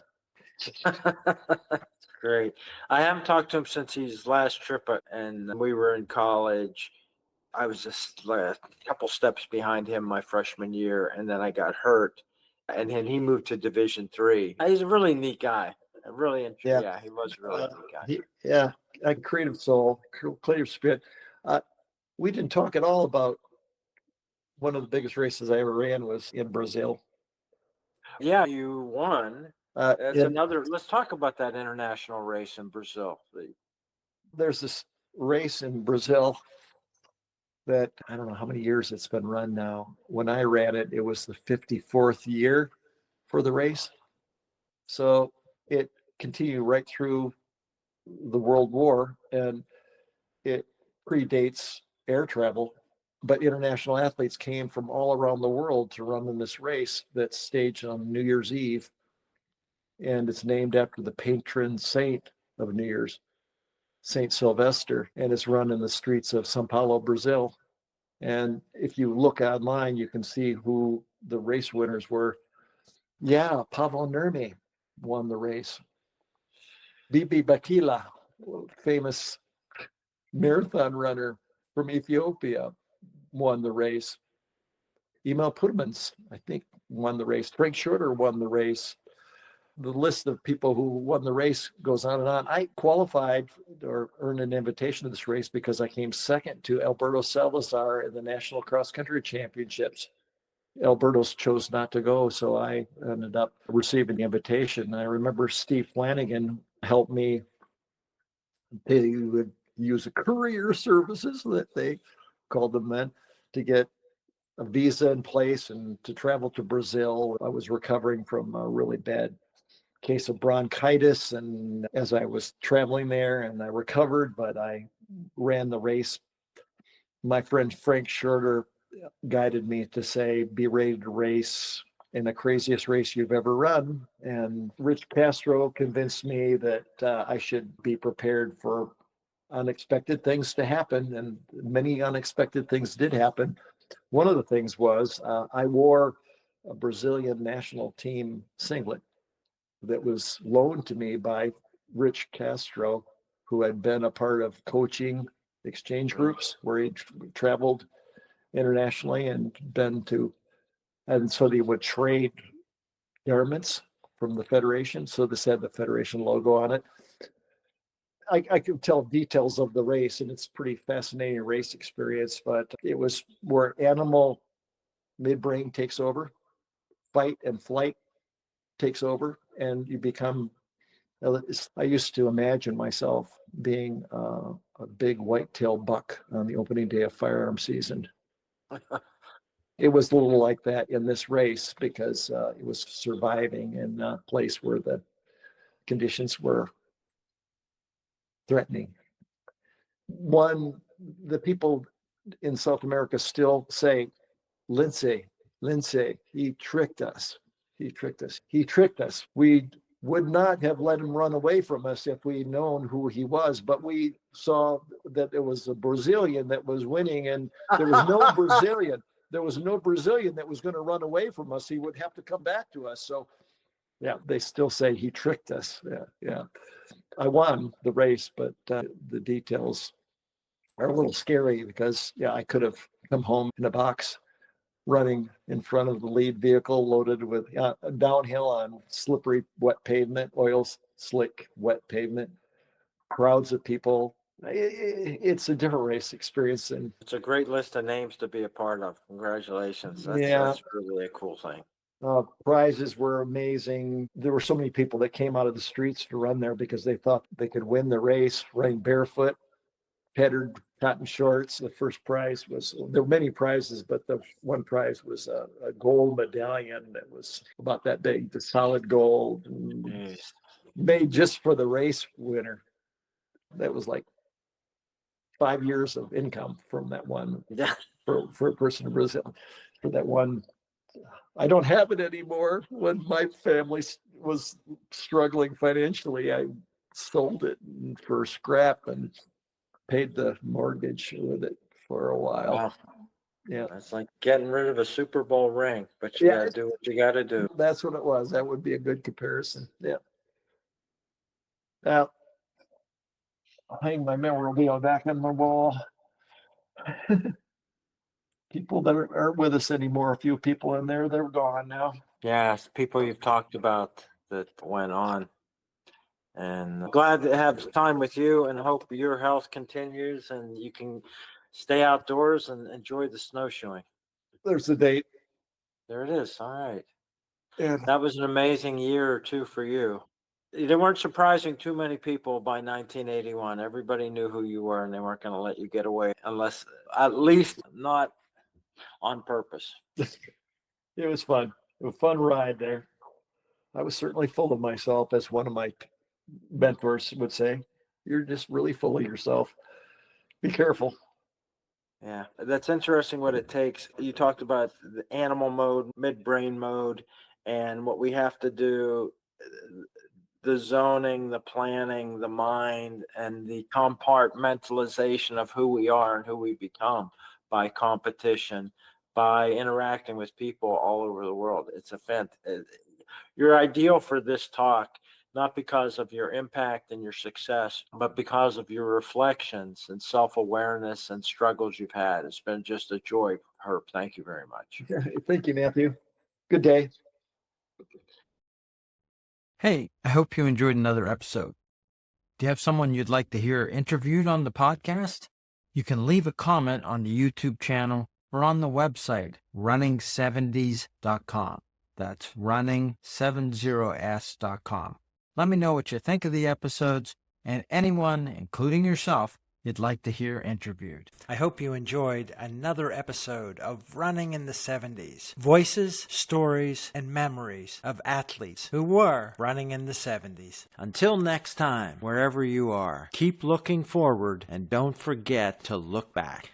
Great. I haven't talked to him since his last trip, and we were in college. I was just like a couple steps behind him my freshman year, and then I got hurt, and then he moved to Division III. He's a really neat guy. Yeah. Yeah, he was a really neat guy. Yeah, a creative soul, creative spirit. Uh, we didn't talk at all about one of the biggest races I ever ran was in Brazil. Yeah, you won. That's And another. Let's talk about that international race in Brazil. there's this race in Brazil that I don't know how many years it's been run now. When I ran it, it was the 54th year for the race. So it continued right through the World War, and it predates air travel. But international athletes came from all around the world to run in this race that's staged on New Year's Eve. And it's named after the patron saint of New Year's, Saint Silvestre, and it's run in the streets of Sao Paulo, Brazil. And if you look online, you can see who the race winners were. Yeah, Pavo Nurmi won the race. Bibi Bakila, famous marathon runner from Ethiopia, won the race. Emil Putmans, I think, won the race. Frank Schroeder won the race. The list of people who won the race goes on and on. I qualified or earned an invitation to this race because I came second to Alberto Salazar in the National Cross Country Championships. Alberto's chose not to go, so I ended up receiving the invitation. I remember Steve Flanagan helped me. They would use a courier services that they called them then to get a visa in place and to travel to Brazil. I was recovering from a really bad case of bronchitis, and as I was traveling there, and I recovered, but I ran the race. My friend Frank Schroeder guided me to say, be ready to race in the craziest race you've ever run. And Rich Castro convinced me that I should be prepared for unexpected things to happen. And many unexpected things did happen. One of the things was I wore a Brazilian national team singlet that was loaned to me by Rich Castro, who had been a part of coaching exchange groups where he traveled internationally and been to, and so they would trade garments from the Federation. So this had the Federation logo on it. I could tell details of the race, and it's pretty fascinating race experience, but it was where animal midbrain takes over, fight and flight takes over, and you become, I used to imagine myself being a big whitetail buck on the opening day of firearm season. It was a little like that in this race because it was surviving in a place where the conditions were threatening. The people in South America still say, Lindsay, he tricked us. He tricked us. He tricked us. We would not have let him run away from us if we'd known who he was, but we saw that it was a Brazilian that was winning, and there was no Brazilian. There was no Brazilian that was going to run away from us. He would have to come back to us. So, yeah, they still say he tricked us. Yeah. I won the race, but the details are a little scary because, yeah, I could have come home in a box running in front of the lead vehicle loaded with downhill on slippery, wet pavement, oil slick, wet pavement, crowds of people. It's a different race experience. And it's a great list of names to be a part of. Congratulations. That's really a cool thing. Prizes were amazing. There were so many people that came out of the streets to run there because they thought they could win the race running barefoot, headed cotton shorts. The first prize was, there were many prizes, but the one prize was a gold medallion that was about that big, the solid gold, made just for the race winner. That was like 5 years of income from that one for a person in Brazil, for that one. I don't have it anymore. When my family was struggling financially, I sold it for scrap and paid the mortgage with it for a while. Wow. Yeah. That's like getting rid of a Super Bowl ring, but you gotta do what you gotta do. That's what it was. That would be a good comparison. Yeah. Now, I'll hang my memorabilia back on the wall. People that aren't with us anymore, a few people in there, they're gone now. Yes, people you've talked about that went on. And glad to have time with you and hope your health continues and you can stay outdoors and enjoy the snowshoeing. There's the date. There it is. All right. And That was an amazing year or two for you. They weren't surprising too many people by 1981. Everybody knew who you were and they weren't going to let you get away unless, at least not on purpose. it was fun. It was a fun ride there. I was certainly full of myself, as one of my mentors would say. You're just really full of yourself. Be careful. Yeah, that's interesting what it takes. You talked about the animal mode, midbrain mode, and what we have to do, the zoning, the planning, the mind, and the compartmentalization of who we are and who we become by competition, by interacting with people all over the world. It's you're ideal for this talk, not because of your impact and your success, but because of your reflections and self-awareness and struggles you've had. It's been just a joy, Herb. Thank you very much. Thank you, Matthew. Good day. Hey, I hope you enjoyed another episode. Do you have someone you'd like to hear interviewed on the podcast? You can leave a comment on the YouTube channel or on the website, running70s.com. That's running70s.com. Let me know what you think of the episodes and anyone, including yourself, you'd like to hear interviewed. I hope you enjoyed another episode of Running in the 70s. Voices, stories, and memories of athletes who were running in the 70s. Until next time, wherever you are, keep looking forward and don't forget to look back.